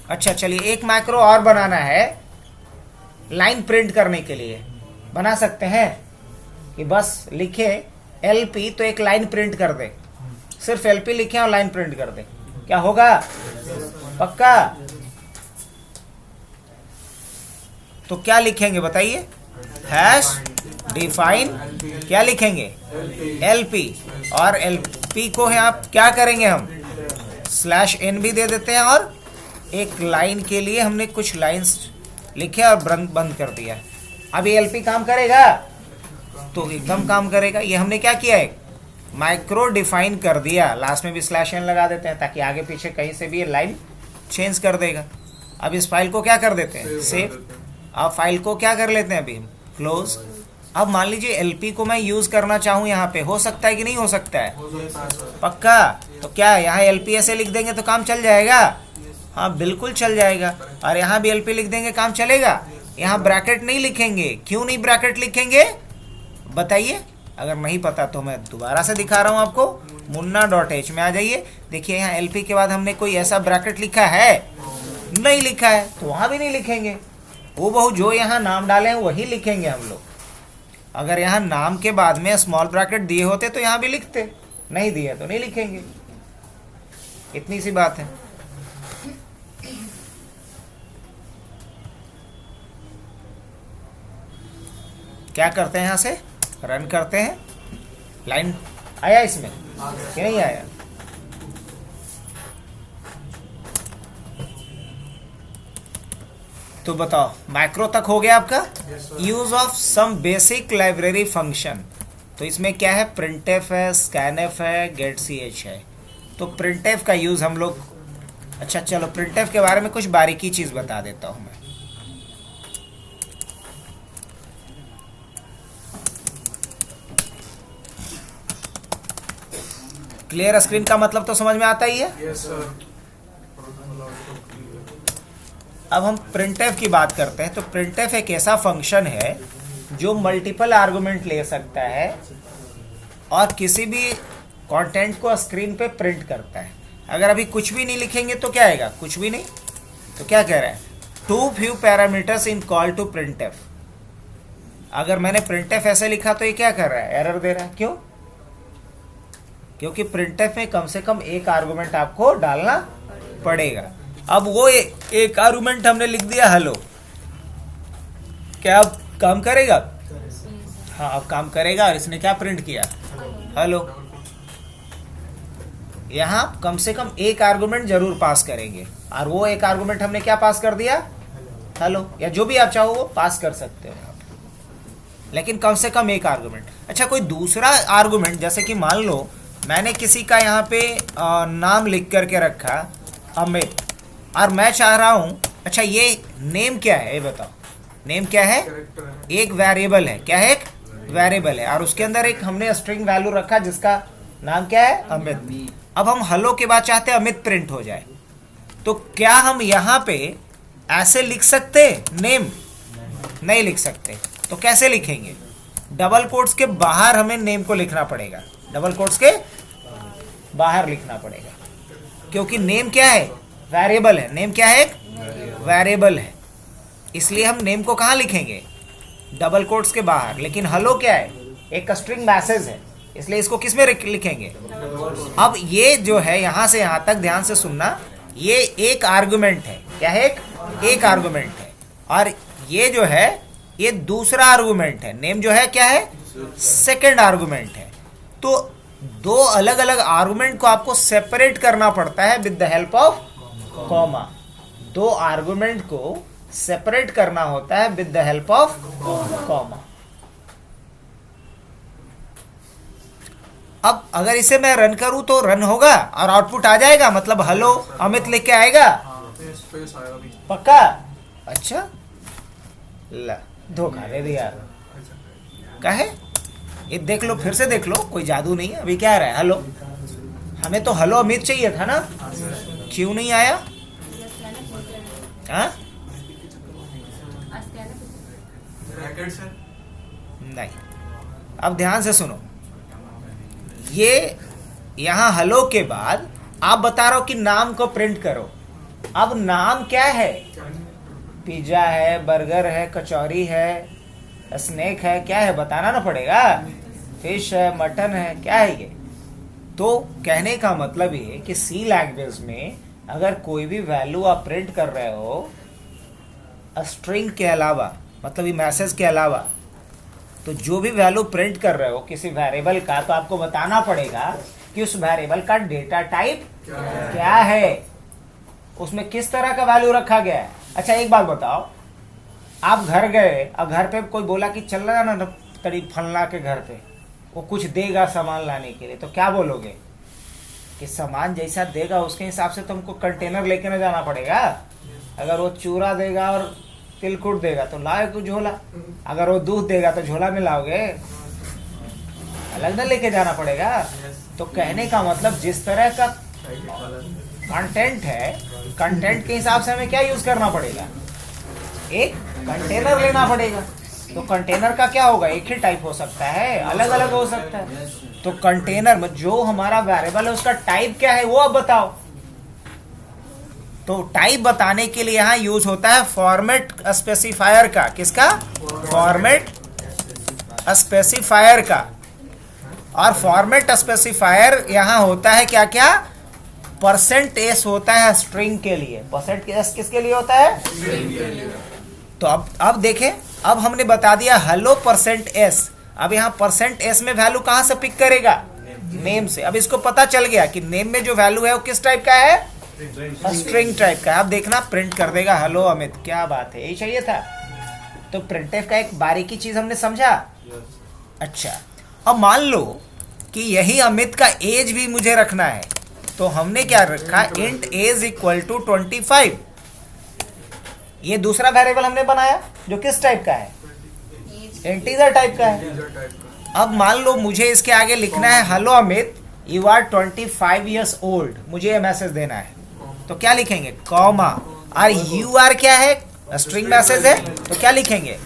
अच्छा चलिए, एक माइक्रो और बनाना है लाइन प्रिंट करने के लिए, बना सकते हैं कि बस लिखे LP तो एक लाइन प्रिंट कर दे, सिर्फ LP लिखे और लाइन प्रिंट कर दे, क्या होगा, पक्का। तो क्या लिखेंगे बताइए, हैश डिफाइन, क्या लिखेंगे, LP, और LP को है आप क्या करेंगे, हम /n भी दे देते हैं, और एक लाइन के लिए हमने कुछ लाइंस लिखे और बंद कर दिया। अब ये LP काम करेगा, तो एकदम काम करेगा। ये हमने क्या किया है, माइक्रो डिफाइन कर दिया, लास्ट में भी /n लगा देते हैं ताकि आगे पीछे कहीं से भी ये लाइन चेंज कर देगा। अब इस फाइल को क्या कर देते हैं, सेव। अब फाइल को क्या कर लेते हैं अभी हम, क्लोज। अब मान लीजिए LP को मैं यूज करना चाहूँ यहाँ पे, हो सकता है कि नहीं हो सकता है, पक्का। तो क्या यहाँ LP ऐसे लिख देंगे तो काम चल जाएगा, हाँ बिल्कुल चल जाएगा। और यहाँ भी LP लिख देंगे, काम चलेगा। यहाँ ब्रैकेट नहीं लिखेंगे, क्यों नहीं ब्रैकेट लिखेंगे बताइए। अगर नहीं पता तो मैं दोबारा से दिखा रहा हूँ आपको, मुन्ना.h में आ जाइए, देखिए यहाँ LP के बाद हमने कोई ऐसा ब्रैकेट लिखा है, नहीं लिखा है, तो वहाँ भी नहीं लिखेंगे, वो बहु जो यहाँ नाम डाले हैं वही लिखेंगे हम लोग। अगर यहाँ नाम के बाद में स्मॉल ब्रैकेट दिए होते तो यहाँ भी लिखते, नहीं दिए तो नहीं लिखेंगे, इतनी सी बात है। क्या करते हैं, यहाँ से रन करते हैं, लाइन आया इसमें कि नहीं आया, तो बताओ माइक्रो तक हो गया आपका। Use of some basic library function, तो इसमें क्या है, printf है, scanf है, getch है। तो printf का यूज हम लोग, अच्छा चलो printf के बारे में कुछ बारीकी चीज बता देता हूं मैं। क्लियर स्क्रीन का मतलब तो समझ में आता ही है। Yes sir. अब हम printf की बात करते हैं। तो printf एक ऐसा फंक्शन है जो मल्टीपल आर्गुमेंट ले सकता है और किसी भी कंटेंट को स्क्रीन पे प्रिंट करता है। अगर अभी कुछ भी नहीं लिखेंगे तो क्या आएगा, कुछ भी नहीं, तो क्या कह रहा है, too few parameters in call to printf। अगर मैंने printf ऐसे लिखा तो ये क्या कर रहा है, एरर दे रहा है, क्यों, क्योंकि प्रिंटफ में कम से कम एक आर्गुमेंट आपको डालना पड़ेगा। अब वो एक आर्गुमेंट हमने लिख दिया हेलो, क्या अब काम करेगा? हाँ अब काम करेगा। और इसने क्या प्रिंट किया? हेलो। यहाँ कम से कम एक आर्गुमेंट जरूर पास करेंगे, और वो एक आर्गुमेंट हमने क्या पास कर दिया? हेलो, या जो भी आप चाहो वो पास कर सकते हो आप, लेकिन कम से कम एक आर्गुमेंट। अच्छा, कोई दूसरा आर्गुमेंट, जैसे कि मान लो मैंने किसी का यहाँ पे नाम लिख करके रखा अमित, और मैं चाह रहा हूँ, अच्छा ये नेम क्या है ये बताओ, नेम क्या है? एक वेरिएबल है। क्या है? एक वेरिएबल है, और उसके अंदर एक हमने स्ट्रिंग वैल्यू रखा जिसका नाम क्या है? अमित। अब हम हेलो के बाद चाहते हैं अमित प्रिंट हो जाए, तो क्या हम यहाँ पे ऐसे लिख सकते नेम? नहीं लिख सकते। तो कैसे लिखेंगे? डबल कोट्स के बाहर हमें नेम को लिखना पड़ेगा, डबल कोट्स के बाहर लिखना पड़ेगा, क्योंकि नेम क्या है? वेरिएबल है। नेम क्या है? एक वेरिएबल है, इसलिए हम नेम को कहाँ लिखेंगे? डबल कोट्स के बाहर। लेकिन हेलो क्या है? एक स्ट्रिंग मैसेज है, इसलिए इसको किस में लिखेंगे? अब ये जो है यहाँ से यहाँ तक ध्यान से सुनना, ये एक आर्गुमेंट है। क्या है? एक आर्गुमेंट है, और ये जो है ये दूसरा आर्गुमेंट है। नेम जो है क्या है? सेकंड आर्गुमेंट है। तो दो अलग अलग आर्गुमेंट को आपको सेपरेट करना पड़ता है with the help of comma. दो आर्गुमेंट को सेपरेट करना होता है with the help of comma. अब अगर इसे मैं रन करूं तो रन होगा और आउटपुट आ जाएगा, मतलब हेलो अमित लिख के आएगा। स्पेस आएगा बीच में। पक्का? अच्छा, ला धोखा दे दिया। काहे? ये देख लो, फिर से देख लो, कोई जादू नहीं है। अभी क्या आ रहा है? हेलो। हमें तो हेलो अमित चाहिए था ना, क्यों नहीं आया? हाँ? ब्रैकेट से नहीं। अब ध्यान से सुनो, ये यहाँ हेलो के बाद आप बता रहे हो कि नाम को प्रिंट करो। अब नाम क्या है? पिज्जा है, बर्गर है, कचौरी है, स्नैक है, क्या है बताना ना पड़ेगा। फिश है, मटन है, क्या है ये? तो कहने का मतलब ये कि सी लैंग्वेज में अगर कोई भी वैल्यू आप प्रिंट कर रहे हो स्ट्रिंग के अलावा, मतलब ये मैसेज के अलावा, तो जो भी वैल्यू प्रिंट कर रहे हो किसी वेरिएबल का, तो आपको बताना पड़ेगा कि उस वेरिएबल का डेटा टाइप क्या है, उसमें किस तरह का वैल्यू रखा गया है। अच्छा एक बात बताओ, आप घर गए और घर पे कोई बोला कि चल रहा ना करीब फलना के घर पे, वो कुछ देगा सामान लाने के लिए, तो क्या बोलोगे? कि सामान जैसा देगा उसके हिसाब से तुमको कंटेनर लेके ना जाना पड़ेगा। अगर वो चूरा देगा और तिलकुट देगा तो लाओ तो झोला, अगर वो दूध देगा तो झोला में लाओगे, अलग ना लेके जाना पड़ेगा। तो कहने का मतलब जिस तरह का कंटेंट है, कंटेंट के हिसाब से हमें क्या यूज करना पड़ेगा? एक कंटेनर लेना पड़ेगा। तो कंटेनर का क्या होगा? एक ही टाइप हो सकता है, अलग अलग हो सकता है। तो कंटेनर में जो हमारा वेरिएबल है उसका टाइप क्या है वो अब बताओ। तो टाइप बताने के लिए यहाँ यूज होता है फॉर्मेट स्पेसिफायर का। किसका? फॉर्मेट स्पेसिफायर का। और फॉर्मेट स्पेसिफायर यहाँ होता है क्या क्या? %s होता है स्ट्रिंग के लिए। %s किसके लिए होता है? तो अब देखें, अब हमने बता दिया हेलो %s। अब यहाँ %s में वैल्यू कहाँ से पिक करेगा? नेम से। अब इसको पता चल गया कि नेम में जो वैल्यू है वो किस टाइप का है? स्ट्रिंग टाइप का है। अब देखना प्रिंट कर देगा हेलो अमित। क्या बात है, यही चाहिए था। तो प्रिंटफ का एक बारीकी चीज हमने समझा। अच्छा, अब मान लो कि यही अमित का एज भी मुझे रखना है, तो हमने क्या रखा? Int age equal to 25। ये दूसरा वेरिएबल हमने बनाया जो किस टाइप का है? इंटीजर टाइप का है। अब मान लो मुझे इसके आगे लिखना है hello Amit you are 25 years old, मुझे ये मैसेज देना है, तो क्या लिखेंगे? कॉमा। और यू आर क्या है? स्ट्रिंग मैसेज है, तो क्या लिखेंगे?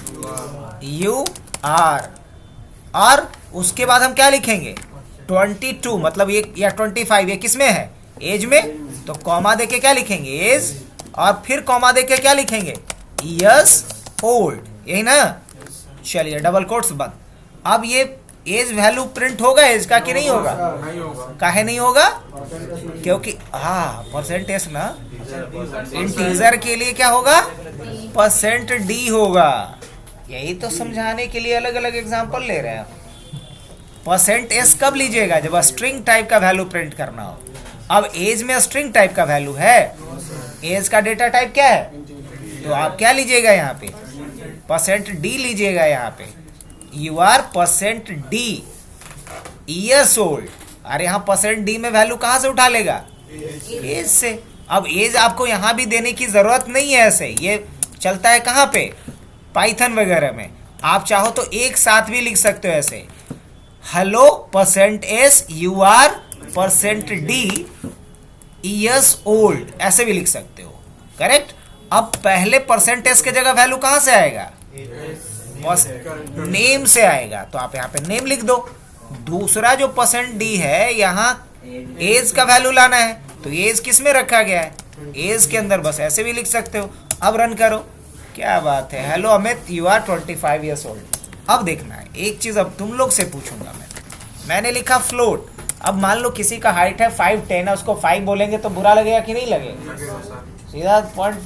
You are. और उसके बाद हम क्या लिखेंगे? 22, मतलब ये या 25, ये किस में है? एज में। तो कॉमा देके क्या लिखेंगे? एज। और फिर कॉमा देके क्या लिखेंगे? Years old. यही ना? चलिए डबल कोट्स बंद। अब ये एज वैल्यू प्रिंट होगा एज का कि नहीं होगा? नहीं होगा। काहे नहीं होगा? क्योंकि हाँ परसेंटेज ना इंटीजर के लिए क्या होगा? %d होगा। यही तो समझाने के लिए अलग अलग एग्जांपल ले रहे हैं। %s कब लीजिएगा? जब स्ट्रिंग टाइप का वैल्यू प्रिंट करना हो। अब एज में स्ट्रिंग टाइप का वैल्यू है, एज का डेटा टाइप क्या है? तो आप क्या लीजिएगा यहाँ पे? %d लीजिएगा यहाँ पे। You are %d years old. अरे यहाँ %d में वैल्यू कहाँ से उठा लेगा? एज से। अब एज आपको यहाँ भी देने की जरूरत नहीं है, ऐसे ये चलता है कहाँ पे? पाइथन वगैरह में। आप चाहो तो एक साथ भी लिख सकते हो ऐसे, hello %s you are %d years old, ऐसे भी लिख सकते हो। करेक्ट। अब पहले %s के जगह वैल्यू कहाँ से आएगा? नेम से आएगा, तो आप यहाँ पे नेम लिख दो। दूसरा जो %d है, यहाँ एज का वैल्यू लाना है, तो एज किस में रखा गया है? एज के अंदर, बस ऐसे भी लिख सकते हो। अब रन करो। क्या बात है, hello Amit you are 25 years old. अब देखना है एक चीज, अब तुम लोग से पूछूंगा मैंने लिखा फ्लोट। अब मान लो किसी का हाइट है 5'10" है, उसको 5 बोलेंगे तो बुरा लगेगा कि नहीं लगेगा? सीधा पॉइंट,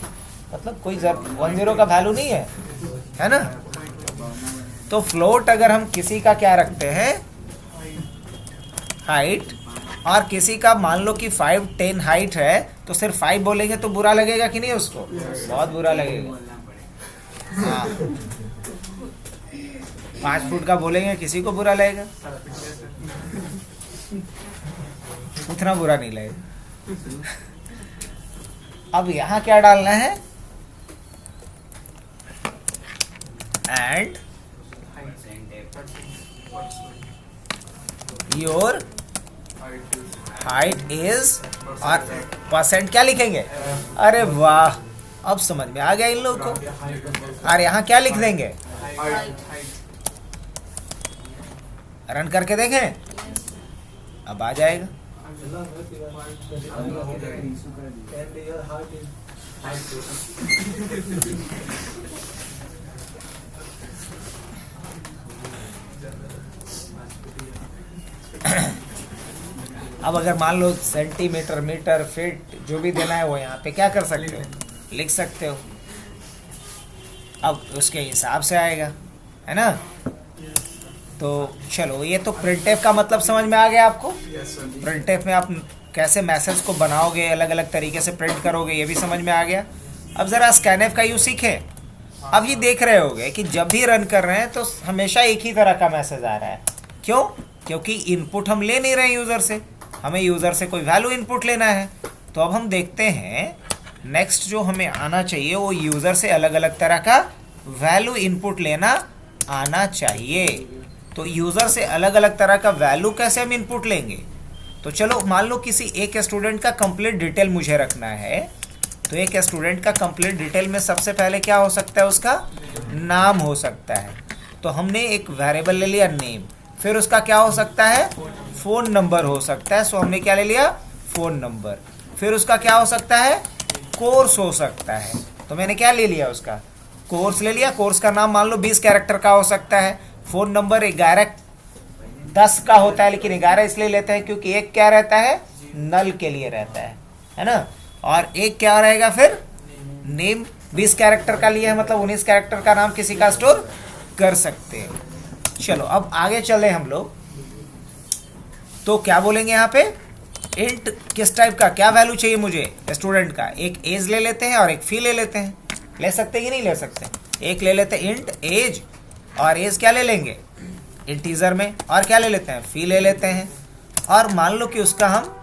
मतलब कोई 10 का वैल्यू नहीं है ना? तो फ्लोट अगर हम किसी का क्या रखते हैं हाइट, और किसी का मान लो कि 5'10" हाइट है, तो सिर्फ 5 बोलेंगे तो बुरा लगेगा कि नहीं? उसको बहुत बुरा लगेगा। हाँ, 5 फुट का बोलेंगे किसी को बुरा लगेगा? उतना बुरा नहीं लगेगा। अब यहां क्या डालना है? एंड योर हाइट इज, और % क्या लिखेंगे? अरे वाह, अब समझ में आ गया इन लोगों को। और यहाँ क्या लिख देंगे? रन करके देखें, अब आ जाएगा। अब अगर मान लो सेंटीमीटर, मीटर, फीट जो भी देना है वो यहाँ पे क्या कर सकते हो? लिख सकते हो। अब उसके हिसाब से आएगा, है ना? तो चलो, ये तो प्रिंटफ का मतलब समझ में आ गया आपको। प्रिंटफ में आप कैसे मैसेज को बनाओगे, अलग अलग तरीके से प्रिंट करोगे, ये भी समझ में आ गया। अब ज़रा स्कैनफ का यूज सीखें। अब ये देख रहे होगे कि जब भी रन कर रहे हैं तो हमेशा एक ही तरह का मैसेज आ रहा है। क्यों? क्योंकि इनपुट हम ले नहीं रहे हैं यूज़र से, हमें यूज़र से कोई वैल्यू इनपुट लेना है। तो अब हम देखते हैं नेक्स्ट जो हमें आना चाहिए वो यूज़र से अलग अलग तरह का वैल्यू इनपुट लेना आना चाहिए। तो यूज़र से अलग अलग तरह का वैल्यू कैसे हम इनपुट लेंगे? तो चलो मान लो किसी एक स्टूडेंट का कंप्लीट डिटेल मुझे रखना है। तो एक स्टूडेंट का कंप्लीट डिटेल में सबसे पहले क्या हो सकता है? उसका नाम हो सकता है। तो हमने एक वेरिएबल ले लिया नेम, फिर उसका क्या हो सकता है? फ़ोन नंबर हो सकता है। सो हमने क्या ले लिया? Phone number. फिर उसका क्या हो सकता है? कोर्स हो सकता है। तो मैंने क्या ले लिया? उसका कोर्स ले लिया। कोर्स का नाम मान लो 20 कैरेक्टर का हो सकता है। फ़ोन नंबर 10 का होता है, लेकिन 11 इसलिए लेते हैं क्योंकि एक क्या रहता है? नल के लिए रहता है ना? और एक क्या रहेगा फिर? नेम 20 कैरेक्टर का लिया है, मतलब 19 कैरेक्टर का नाम किसी का स्टोर कर सकते हैं। चलो अब आगे चले हम लोग। तो क्या बोलेंगे यहाँ पे? इंट किस टाइप का, क्या वैल्यू चाहिए मुझे स्टूडेंट का? एक एज ले लेते हैं और एक फी ले लेते हैं। ले सकते कि नहीं ले सकते? एक ले लेते हैं इंट एज, और एज क्या ले लेंगे? इंटीजर में। और क्या ले लेते हैं? फी ले लेते हैं। और मान लो कि उसका हम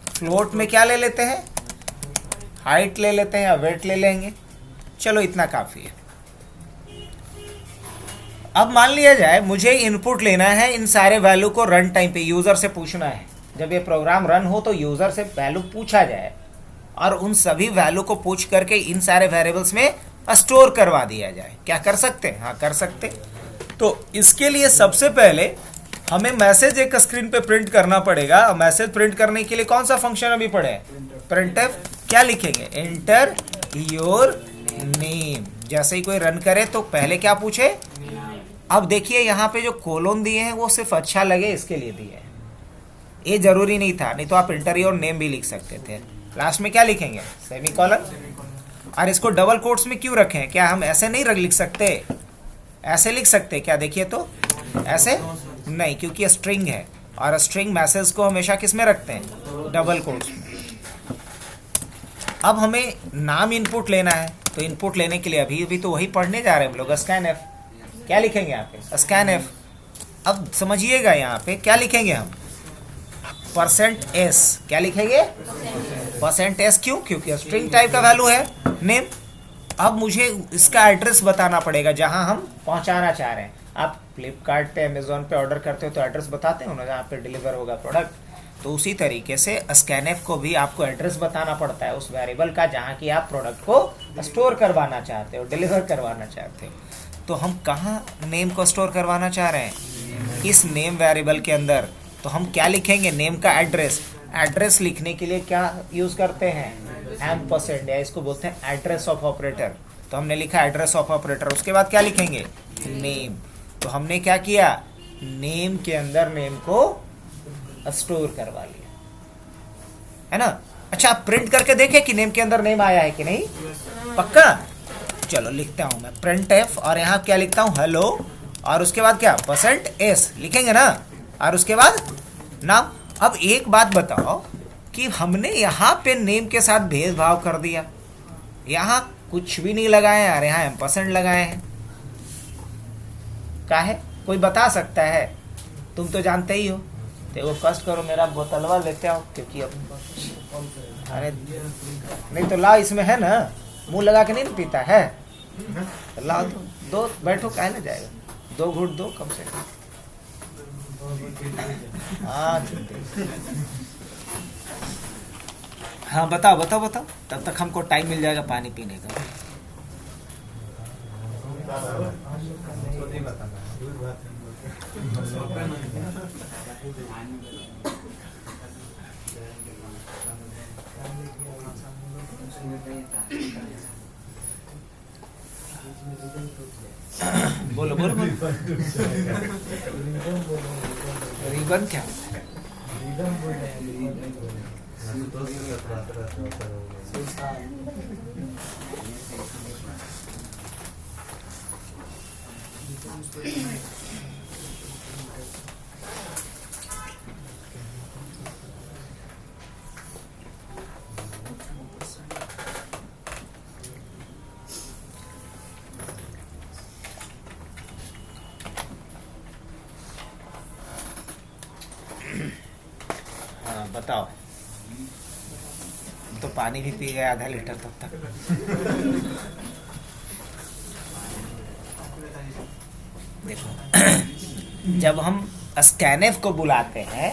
फ्लोट में क्या ले लेते हैं? हाइट ले लेते हैं या वेट ले लेंगे। चलो इतना काफ़ी है। अब मान लिया जाए मुझे इनपुट लेना है इन सारे वैल्यू को रन टाइम पे यूज़र से पूछना है। जब ये प्रोग्राम रन हो तो यूज़र से वैल्यू पूछा जाए और उन सभी वैल्यू को पूछ करके इन सारे वेरिएबल्स में स्टोर करवा दिया जाए। क्या कर सकते हैं? हाँ कर सकते। तो इसके लिए सबसे पहले हमें मैसेज एक स्क्रीन पे प्रिंट करना पड़ेगा। मैसेज प्रिंट करने के लिए कौन सा फंक्शन अभी पढ़े? प्रिंटफ। क्या लिखेंगे? Enter your name. जैसे ही कोई रन करे तो पहले क्या पूछे? अब देखिए यहाँ पे जो कोलोन दिए हैं वो सिर्फ अच्छा लगे इसके लिए दिए हैं, ये जरूरी नहीं था, नहीं तो आप इंटीरियर नेम भी लिख सकते थे। लास्ट में क्या लिखेंगे? सेमीकोलन। और इसको डबल कोट्स में क्यों रखें? क्या हम ऐसे नहीं लिख सकते? ऐसे लिख सकते क्या? देखिए तो ऐसे नहीं, क्योंकि स्ट्रिंग है और स्ट्रिंग मैसेज को हमेशा किस में रखते हैं? डबल कोट्स में। अब हमें नाम इनपुट लेना है, तो इनपुट लेने के लिए अभी तो वही पढ़ने जा रहे हैं हम लोग, स्कैन एफ। क्या लिखेंगे यहाँ पे? Scan F. अब समझिएगा यहाँ पे क्या लिखेंगे हम? %s। क्या लिखेंगे? %s। क्यों? क्योंकि स्ट्रिंग टाइप का वैल्यू है नेम। अब मुझे इसका एड्रेस बताना पड़ेगा जहां हम पहुंचाना चाह रहे हैं। आप फ्लिपकार्ट पे, अमेजोन पे ऑर्डर करते हो तो एड्रेस बताते हो ना जहाँ पे डिलीवर होगा प्रोडक्ट। तो उसी तरीके से स्कैनएफ को भी आपको एड्रेस बताना पड़ता है उस वेरिएबल का जहाँ की आप प्रोडक्ट को स्टोर करवाना चाहते हो, डिलीवर करवाना चाहते हो। तो हम कहाँ नेम को स्टोर करवाना चाह रहे हैं? इस नेम वेरिएबल के अंदर। तो हम क्या लिखेंगे? नेम का एड्रेस। एड्रेस लिखने के लिए क्या यूज करते हैं? एम्परसेंड, या इसको बोलते हैं एड्रेस ऑफ ऑपरेटर। तो हमने लिखा एड्रेस ऑफ ऑपरेटर, उसके बाद क्या लिखेंगे? नेम। तो हमने क्या किया? नेम के अंदर नेम को स्टोर करवा लिया, है ना। अच्छा, आप प्रिंट करके देखें कि नेम के अंदर नेम आया है कि नहीं? पक्का? चलो लिखता हूं मैं प्रिंट एफ, और यहाँ क्या लिखता हूं? हेलो, और उसके बाद क्या? %s लिखेंगे ना, और उसके बाद नाम। अब एक बात बताओ कि हमने यहाँ पे नेम के साथ भेदभाव कर दिया, यहाँ कुछ भी नहीं लगाए और यहाँ एम्परसेंड लगाए हैं। क्या है? कोई बता सकता है? तुम तो जानते ही हो। तो वो कष्ट करो, मेरा बोतलवा लेते आओ, क्योंकि अब अरे नहीं तो ला, इसमें है ना, मुंह लगा के नहीं पीता है, ला दो, बैठो, काहे ना जाएगा, 2 घूंट दो कम से कम। हाँ बताओ बताओ बताओ, तब तक हमको टाइम मिल जाएगा पानी पीने का। बोलो बोलो बोलो। रिबन क्या? हाँ बताओ। तो पानी भी पी गए आधा लीटर तब तक। देखो, जब हम स्कैनएफ को बुलाते हैं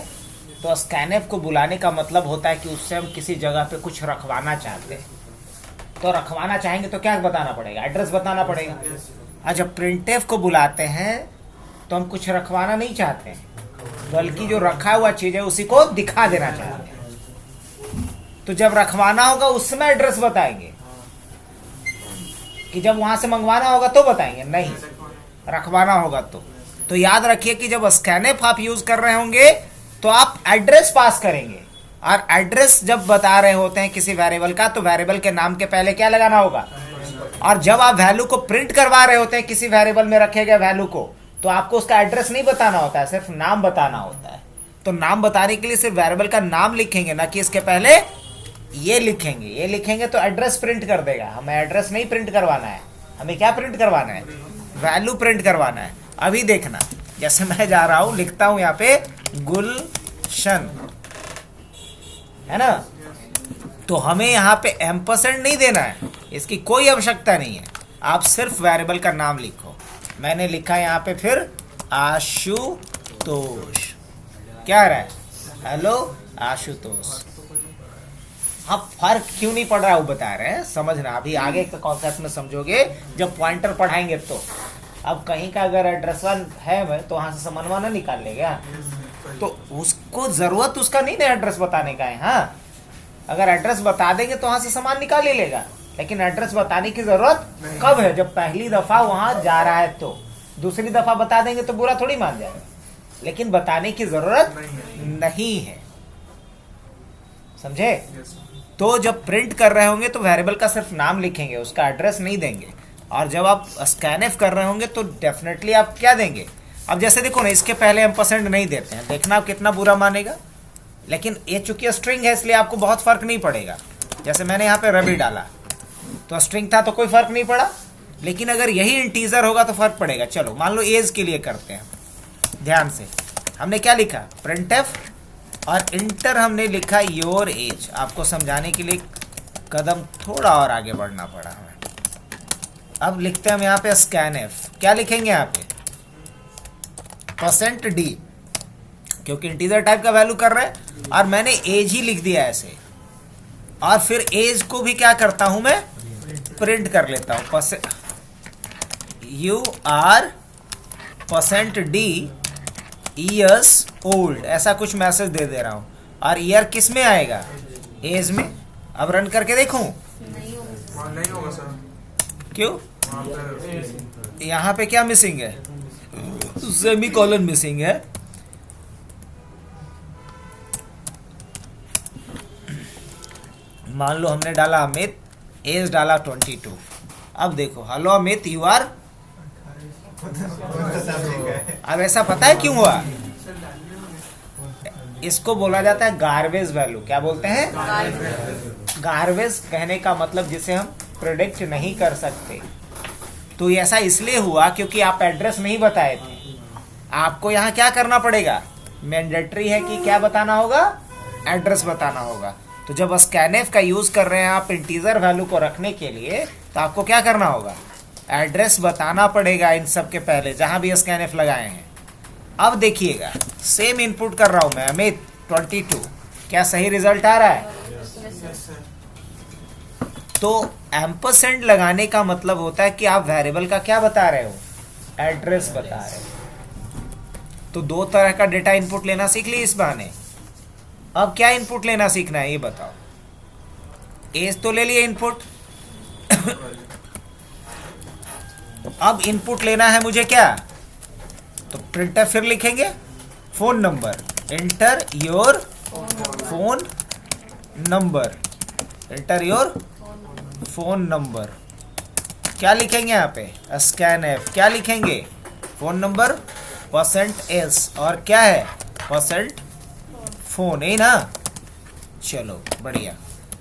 तो स्कैनएफ को बुलाने का मतलब होता है कि उससे हम किसी जगह पे कुछ रखवाना चाहते हैं। तो रखवाना चाहेंगे तो क्या बताना पड़ेगा? एड्रेस बताना पड़ेगा। और जब प्रिंटएफ को बुलाते हैं तो हम कुछ रखवाना नहीं चाहते हैं, बल्कि जो रखा हुआ चीज है उसी को दिखा देना चाहते हैं। तो जब रखवाना होगा उस समय एड्रेस बताएंगे, कि जब वहां से मंगवाना होगा तो बताएंगे? नहीं, रखवाना होगा तो याद रखिए कि जब स्कैनएफ आप यूज कर रहे होंगे तो आप एड्रेस पास करेंगे, और एड्रेस जब बता रहे होते हैं किसी वेरिएबल का तो वेरिएबल के नाम के पहले क्या लगाना होगा? और जब आप वैल्यू को प्रिंट करवा रहे होते हैं किसी वेरिएबल में रखे गए वैल्यू को, तो आपको उसका एड्रेस नहीं बताना होता है, सिर्फ नाम बताना होता है। तो नाम बताने के लिए सिर्फ वेरिएबल का नाम लिखेंगे, ना कि इसके पहले ये लिखेंगे। ये लिखेंगे तो एड्रेस प्रिंट कर देगा। हमें एड्रेस नहीं प्रिंट करवाना है, हमें क्या प्रिंट करवाना है? वैल्यू प्रिंट करवाना है। अभी देखना, जैसे मैं जा रहा हूं, लिखता हूं यहाँ पे गुलशन, है ना। तो हमें यहाँ पे एम्परसेंड नहीं देना है, इसकी कोई आवश्यकता नहीं है। आप सिर्फ वेरिएबल का नाम लिखो। मैंने लिखा यहाँ पे फिर आशुतोष। क्या रहा है? हेलो आशुतोष। अब फर्क क्यों नहीं पड़ रहा है वो बता रहे हैं, समझना। अभी आगे का कॉन्सेप्ट में समझोगे जब पॉइंटर पढ़ाएंगे तो। अब कहीं का अगर एड्रेस है तो वहां से समन्वय ना निकाल लेगा, तो उसको जरूरत उसका नहीं ना एड्रेस बताने का है। हाँ, अगर एड्रेस बता देंगे तो वहां से सामान निकाल ही लेगा, लेकिन एड्रेस बताने की जरूरत कब है? जब पहली दफा वहां जा रहा है तो। दूसरी दफा बता देंगे तो बुरा थोड़ी मान जाएगा, लेकिन बताने की जरूरत नहीं है, समझे? Yes, sir. तो जब प्रिंट कर रहे होंगे तो वेरिएबल का सिर्फ नाम लिखेंगे, उसका एड्रेस नहीं देंगे। और जब आप स्कैनएफ कर रहे होंगे तो डेफिनेटली आप क्या देंगे? अब जैसे देखो ना, इसके पहले हम % नहीं देते हैं, देखना आप कितना बुरा मानेगा। लेकिन ये चूंकि स्ट्रिंग है इसलिए आपको बहुत फर्क नहीं पड़ेगा। जैसे मैंने यहाँ पे रवि डाला तो स्ट्रिंग था तो कोई फर्क नहीं पड़ा, लेकिन अगर यही इंटीजर होगा तो फर्क पड़ेगा। चलो मान लो एज के लिए करते हैं, ध्यान से। हमने क्या लिखा? प्रिंटएफ, और इंटर हमने लिखा योर एज। आपको समझाने के लिए कदम थोड़ा और आगे बढ़ना पड़ा हमें। अब लिखते हैं हम यहाँ पे स्कैनएफ। क्या लिखेंगे यहाँ पे? %d, क्योंकि इंटीजर टाइप का वैल्यू कर रहे हैं, और मैंने एज ही लिख दिया ऐसे। और फिर एज को भी क्या करता हूं मैं? प्रिंट कर लेता हूं। You are %d years old, ऐसा कुछ मैसेज दे दे रहा हूं। और ईयर किस में आएगा? एज में। अब रन करके देखूं, वहाँ नहीं होगा सर, क्यों? वहाँ पे यहाँ पे क्या मिसिंग है? सेमीकोलन मिसिंग है। मान लो हमने डाला अमित, एज डाला 22। अब देखो, हेलो अमित, यू आर। अब ऐसा पता है क्यों हुआ? इसको बोला जाता है गार्बेज वैल्यू। क्या बोलते हैं? गार्बेज कहने का मतलब जिसे हम प्रेडिक्ट नहीं कर सकते। तो ये ऐसा इसलिए हुआ क्योंकि आप एड्रेस नहीं बताए थे। आपको यहाँ क्या करना पड़ेगा? मैंडेटरी है कि क्या बताना होगा? एड्रेस बताना होगा। तो जब स्कैनएफ का यूज कर रहे हैं आप इंटीजर वैल्यू को रखने के लिए, तो आपको क्या करना होगा? एड्रेस बताना पड़ेगा इन सब के पहले, जहां भी स्कैनएफ लगाए हैं। अब देखिएगा, सेम इनपुट कर रहा हूं मैं, अमित 22। क्या सही रिजल्ट आ रहा है? तो एम्परसेंड लगाने का मतलब होता है कि आप वेरिएबल का क्या बता रहे हो? एड्रेस बता रहे हो। तो दो तरह का डेटा इनपुट लेना सीख ली इस बहाने। अब क्या इनपुट लेना सीखना है ये बताओ? एज तो ले लिए इनपुट। अब इनपुट लेना है मुझे क्या? तो प्रिंटर फिर लिखेंगे phone number, enter your phone number, enter your phone number. क्या लिखेंगे यहाँ पे? स्कैनएफ। क्या लिखेंगे? फोन नंबर %s, और क्या है? %phone, है ना? चलो बढ़िया।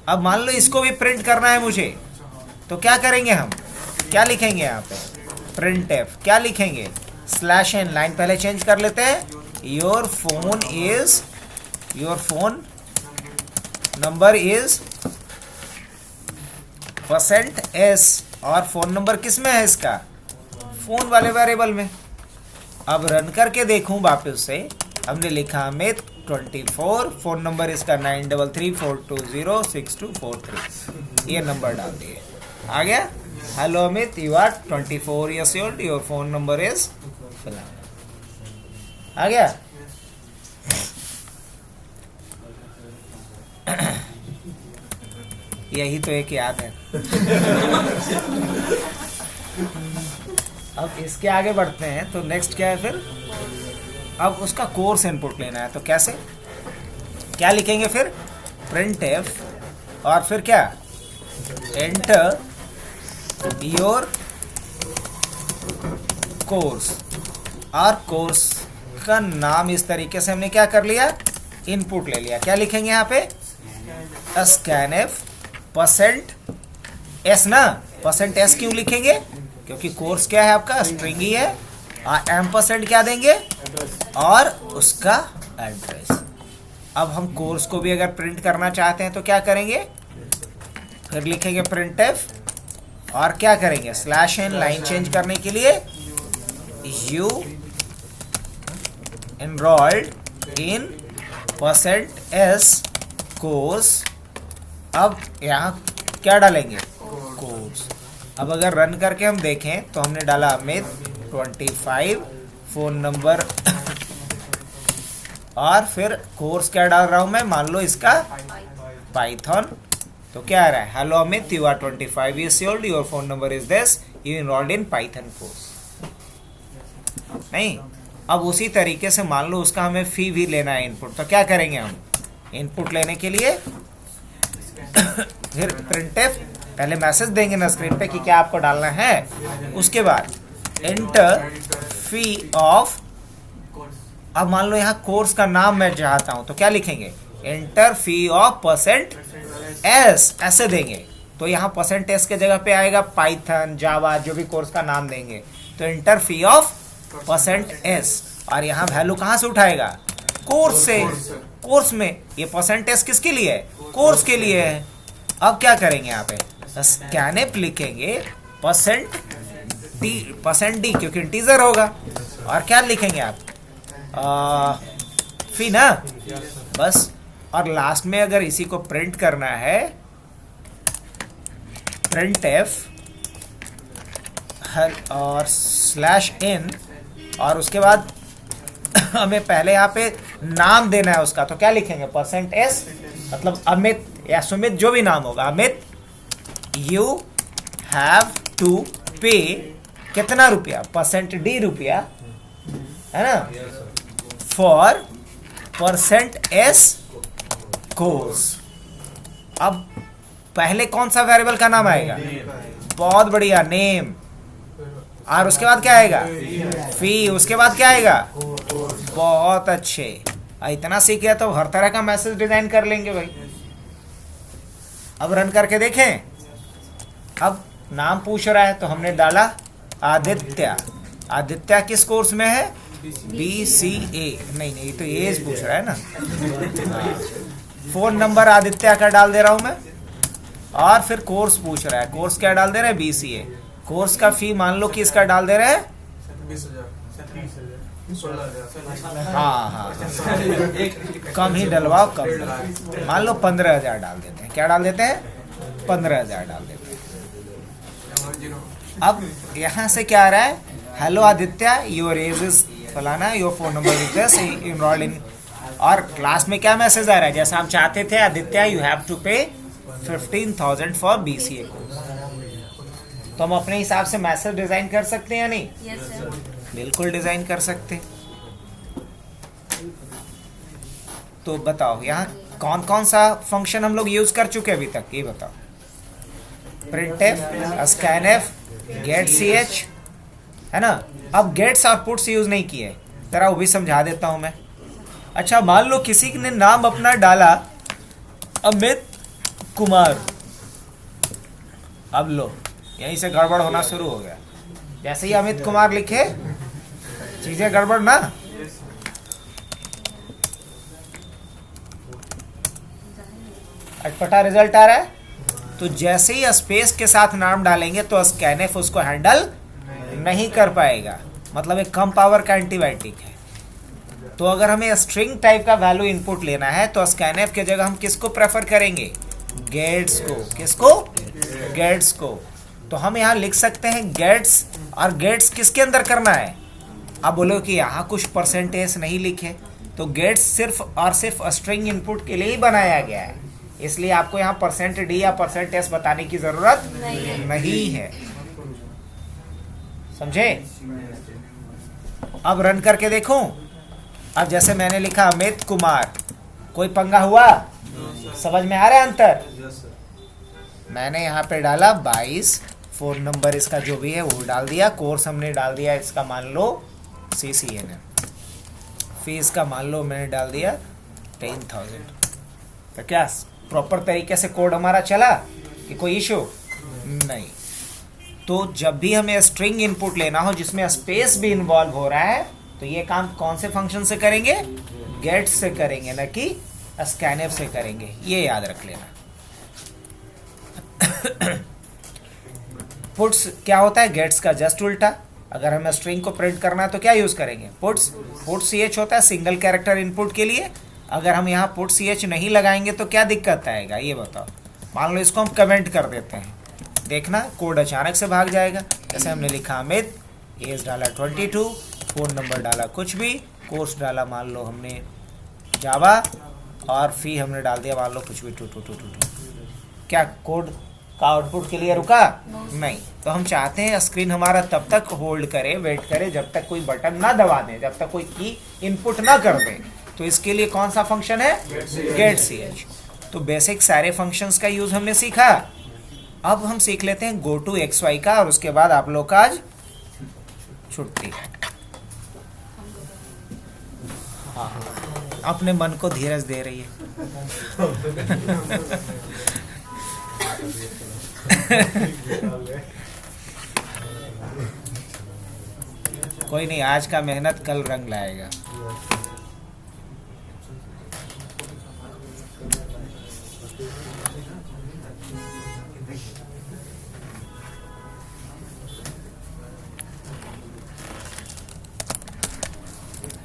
अब मान लो इसको भी प्रिंट करना है मुझे, तो क्या करेंगे हम? क्या लिखेंगे यहाँ पे? प्रिंटएफ। क्या लिखेंगे? /n, लाइन पहले चेंज कर लेते हैं। Your phone number is %s, और फोन नंबर किस में है इसका? फोन वाले वेरिएबल में। अब रन करके देखूं वापस से, हमने लिखा अमित 24, फोन नंबर इसका 9334206243। ये नंबर डाल दिए, आ गया। Hello Amit, you are 24 years old, your phone number is फिलहाल, आ गया। यही तो एक याद है। अब इसके आगे बढ़ते हैं, तो नेक्स्ट क्या है फिर? अब उसका कोर्स इनपुट लेना है, तो कैसे? क्या लिखेंगे फिर? प्रिंटएफ, और फिर क्या? Enter your course. और कोर्स का नाम इस तरीके से हमने क्या कर लिया? इनपुट ले लिया। क्या लिखेंगे यहाँ पे? स्कैनएफ %s ना, %s क्यों लिखेंगे? क्योंकि कोर्स क्या है आपका? स्ट्रिंग ही है। और एम्परसेंड क्या देंगे? और उसका एड्रेस। अब हम कोर्स को भी अगर प्रिंट करना चाहते हैं तो क्या करेंगे? फिर लिखेंगे प्रिंटएफ, और क्या करेंगे? /n, लाइन चेंज करने के लिए you enrolled in %s course. अब यहाँ क्या डालेंगे? कोर्स। अब अगर रन करके हम देखें तो हमने डाला अमित 25, फोन नंबर और फिर कोर्स क्या डाल रहा हूं मैं? मान लो इसका पाइथन। तो क्या आ रहा है? Hello Amit, you are 25 years old, your phone number is this, you enrolled in Python course. नहीं। अब उसी तरीके से मान लो उसका हमें फी भी लेना है इनपुट, तो क्या करेंगे हम इनपुट लेने के लिए फिर प्रिंटफ पहले मैसेज देंगे ना स्क्रीन पे कि क्या आपको डालना है, उसके बाद एंटर फी ऑफ। अब मान लो यहाँ कोर्स का नाम मैं चाहता हूं तो क्या लिखेंगे, एंटर फी ऑफ %s ऐसे देंगे। तो यहाँ %s के जगह पे आएगा पाइथन, जावा, जो भी कोर्स का नाम देंगे, तो एंटर फी ऑफ %s। और यहाँ वैल्यू कहाँ से उठाएगा, कोर्स से। कोर्स में ये %s किसके लिए है, कोर्स के लिए है। अब क्या करेंगे यहाँ पे स्कैनफ लिखेंगे %d क्योंकि इंटीजर होगा। और क्या लिखेंगे आप फी ना, बस। और लास्ट में अगर इसी को प्रिंट करना है printf और /n, और उसके बाद हमें पहले यहाँ पे नाम देना है उसका, तो क्या लिखेंगे %s, मतलब अमित या सुमित जो भी नाम होगा, अमित यू हैव टू पे कितना रुपया, %d रुपया है ना, फॉर %s कोर्स। अब पहले कौन सा वेरिएबल का नाम आएगा, बहुत बढ़िया, नेम। और उसके बाद क्या आएगा, फी। उसके बाद क्या आएगा, बहुत अच्छे। इतना सीख गया तो हर तरह का मैसेज डिजाइन कर लेंगे भाई। अब रन करके देखें। अब नाम पूछ रहा है तो हमने डाला आदित्य। आदित्य किस कोर्स में है, BCA। नहीं तो एज पूछ रहा है ना। फोन नंबर आदित्य का डाल दे रहा हूं मैं, और फिर कोर्स पूछ रहा है, कोर्स क्या डाल दे रहे हैं, BCA। कोर्स का फी मान लो कि इसका डाल दे रहे हैं 20,000 हाँ कम ही डलवाओ, कम डलवाओ। मान लो 15,000 डाल देते हैं। क्या डाल देते हैं, 15,000 डाल देते हैं। अब यहाँ से क्या आ रहा है, hello Aditya, your age is फलाना, your phone number is this, enrolled in. और क्लास में क्या मैसेज आ रहा है, जैसा हम चाहते थे, आदित्य यू हैव टू पे 15,000 फॉर BCA कोर्स। तो हम अपने हिसाब से मैसेज डिजाइन कर सकते हैं या नहीं, बिल्कुल डिजाइन कर सकते हैं। तो बताओ यहाँ कौन कौन सा फंक्शन हम लोग यूज कर चुके अभी तक, ये बताओ। printf, scanf, getch है ना। अब गेट्स और पुट्स यूज नहीं किए, जरा वो भी समझा देता हूं मैं। अच्छा, मान लो किसी ने नाम अपना डाला अमित कुमार। अब लो यहीं से गड़बड़ होना शुरू हो गया। जैसे ही अमित कुमार लिखे चीजें गड़बड़ ना। अटपटा रिजल्ट आ रहा है। तो जैसे ही स्पेस के साथ नाम डालेंगे तो स्कैनफ उसको हैंडल नहीं कर पाएगा, मतलब एक कम पावर का एंटीबायोटिक है। तो अगर हमें स्ट्रिंग टाइप का वैल्यू इनपुट लेना है तो स्कैनफ के जगह हम किसको प्रेफर करेंगे, गेट्स को। किसको, गेट्स को। तो हम यहाँ लिख सकते हैं गेट्स, और गेट्स किसके अंदर करना है। अब बोलो कि यहाँ कुछ % नहीं लिखे, तो गेट्स सिर्फ और सिर्फ स्ट्रिंग इनपुट के लिए ही बनाया गया है, इसलिए आपको यहाँ %d या %s बताने की जरूरत नहीं है। समझे। अब रन करके देखूं। अब जैसे मैंने लिखा अमित कुमार, कोई पंगा हुआ, समझ में आ रहा है अंतर। मैंने यहाँ पे डाला 22, फोन नंबर इसका जो भी है वो डाल दिया, कोर्स हमने डाल दिया इसका मान लो CCNN, फीस का मान लो मैंने डाल दिया 10,000। तो क्या प्रॉपर तरीके से कोड हमारा चला कि कोई इशू नहीं। तो जब भी हमें स्ट्रिंग इनपुट लेना हो जिसमें स्पेस भी इन्वॉल्व हो रहा है, तो ये काम कौन से फंक्शन से करेंगे, गेट से करेंगे, न कि स्कैनफ से करेंगे। ये याद रख लेना। पुट्स क्या होता है, गेट्स का जस्ट उल्टा। अगर हमें स्ट्रिंग को प्रिंट करना है तो क्या यूज करेंगे, पुट्स। पुट्स ch होता है सिंगल कैरेक्टर इनपुट के लिए। अगर हम यहाँ पुट्स ch नहीं लगाएंगे तो क्या दिक्कत आएगा, ये बताओ। मान लो इसको हम कमेंट कर देते हैं, देखना कोड अचानक से भाग जाएगा। जैसे हमने लिखा अमित, एज डाला 22, फोन नंबर डाला कुछ भी, कोर्स डाला मान लो हमने जावा, और फी हमने डाल दिया मान लो कुछ भी 2222। क्या कोड का आउटपुट के लिए रुका नहीं। तो हम चाहते हैं स्क्रीन हमारा तब तक होल्ड करे, वेट करे जब तक कोई बटन ना दबा दे, जब तक कोई की इनपुट ना कर दे। तो इसके लिए कौन सा फंक्शन है? Get ch। तो बेसिक सारे फंक्शंस का यूज हमने सीखा। अब हम सीख लेते हैं गो टू xy का, और उसके बाद आप लोग का आज छुट्टी। हाँ, अपने मन को धीरज दे रही है। कोई नहीं, आज का मेहनत कल रंग लाएगा।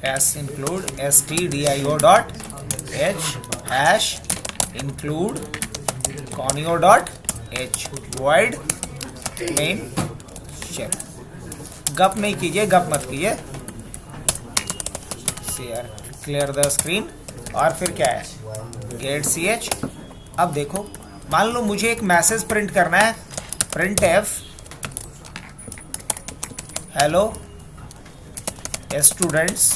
s include stdio dot h hash include conio dot h void main shell। गप नहीं कीजिए, गप मत कीजिए। शेयर क्लियर द स्क्रीन, और फिर क्या है? Get ch। अब देखो, मान लो मुझे एक मैसेज प्रिंट करना है, प्रिंट f हेलो स्टूडेंट्स।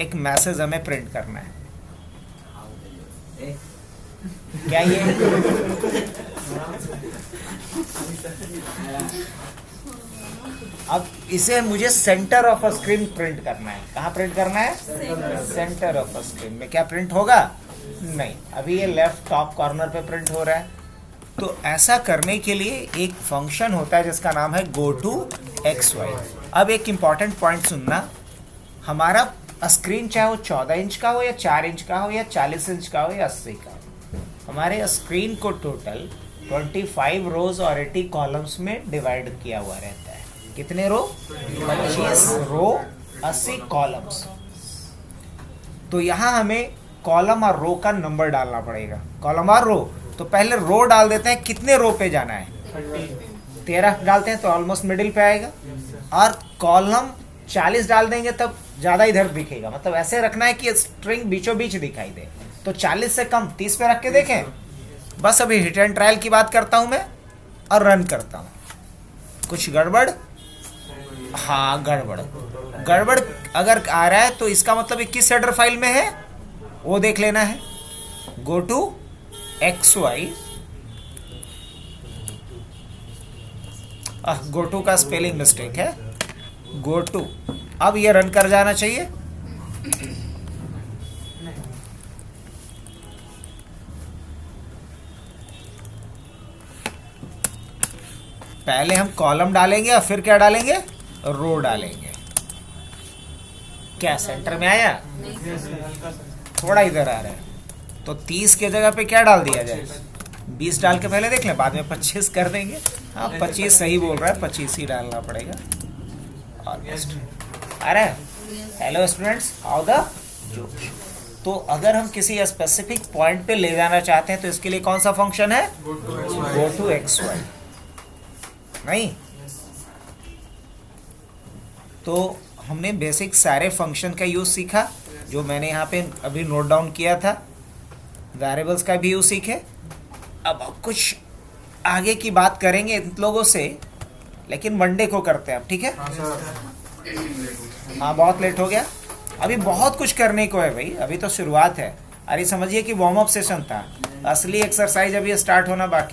एक मैसेज हमें प्रिंट करना है। क्या ये अब इसे मुझे centre of a screen print करना है। कहाँ प्रिंट करना है? सेंटर ऑफ अ स्क्रीन में। क्या प्रिंट होगा? नहीं, अभी ये लेफ्ट टॉप कॉर्नर पे प्रिंट हो रहा है। तो ऐसा करने के लिए एक फंक्शन होता है जिसका नाम है गो टू xy। अब एक इंपॉर्टेंट पॉइंट सुनना, हमारा स्क्रीन चाहे वो 14 इंच का हो या 4 इंच का हो या 40 इंच का हो या 80 का हो, हमारे स्क्रीन को टोटल 25 रोज और 80 कॉलम्स में डिवाइड किया हुआ रहता है। कितने रो? 25 रो, 80 कॉलम्स। तो यहाँ हमें कॉलम और रो का नंबर डालना पड़ेगा। कॉलम और रो, तो पहले रो डाल देते हैं। कितने रो पे जाना है? 13 डालते हैं तो ऑलमोस्ट मिडिल पे आएगा। और कॉलम 40 डाल देंगे तब ज्यादा इधर दिखेगा। मतलब ऐसे रखना है कि स्ट्रिंग बीचों बीच दिखाई दे। तो 40 से कम 30 पे रख के देखें। बस अभी हिट एंड ट्रायल की बात करता हूं मैं और रन करता हूं। कुछ गड़बड़? हाँ, गड़बड़ अगर आ रहा है तो इसका मतलब 21 हेडर फाइल में है, वो देख लेना है। Go to xy, go to का स्पेलिंग मिस्टेक है, गो टू। अब ये रन कर जाना चाहिए। पहले हम कॉलम डालेंगे और फिर क्या डालेंगे? रो डालेंगे। क्या सेंटर में आया? थोड़ा इधर आ रहा है। तो 30 के जगह पे क्या डाल दिया जाए? 20 डाल के पहले देख लें, बाद में 25 कर देंगे। हाँ, 25 सही बोल रहा है, 25 ही डालना पड़ेगा। ऑलमोस्ट अरे हेलो स्टूडेंट्स, हाउ द जोश। तो अगर हम किसी स्पेसिफिक पॉइंट पे ले जाना चाहते हैं तो इसके लिए कौन सा फंक्शन है? Go to xy। नहीं, तो हमने बेसिक सारे फंक्शन का यूज सीखा जो मैंने यहाँ पे अभी नोट डाउन किया था। वेरिएबल्स का भी यूज सीखे। अब कुछ आगे की बात करेंगे इन लोगों से, लेकिन मंडे को करते हैं अब, ठीक है? हाँ, बहुत लेट हो गया। अभी बहुत कुछ करने को है भाई, अभी तो शुरुआत है। अरे समझिए कि वार्म अप सेशन था, असली एक्सरसाइज अभी स्टार्ट होना बाकी।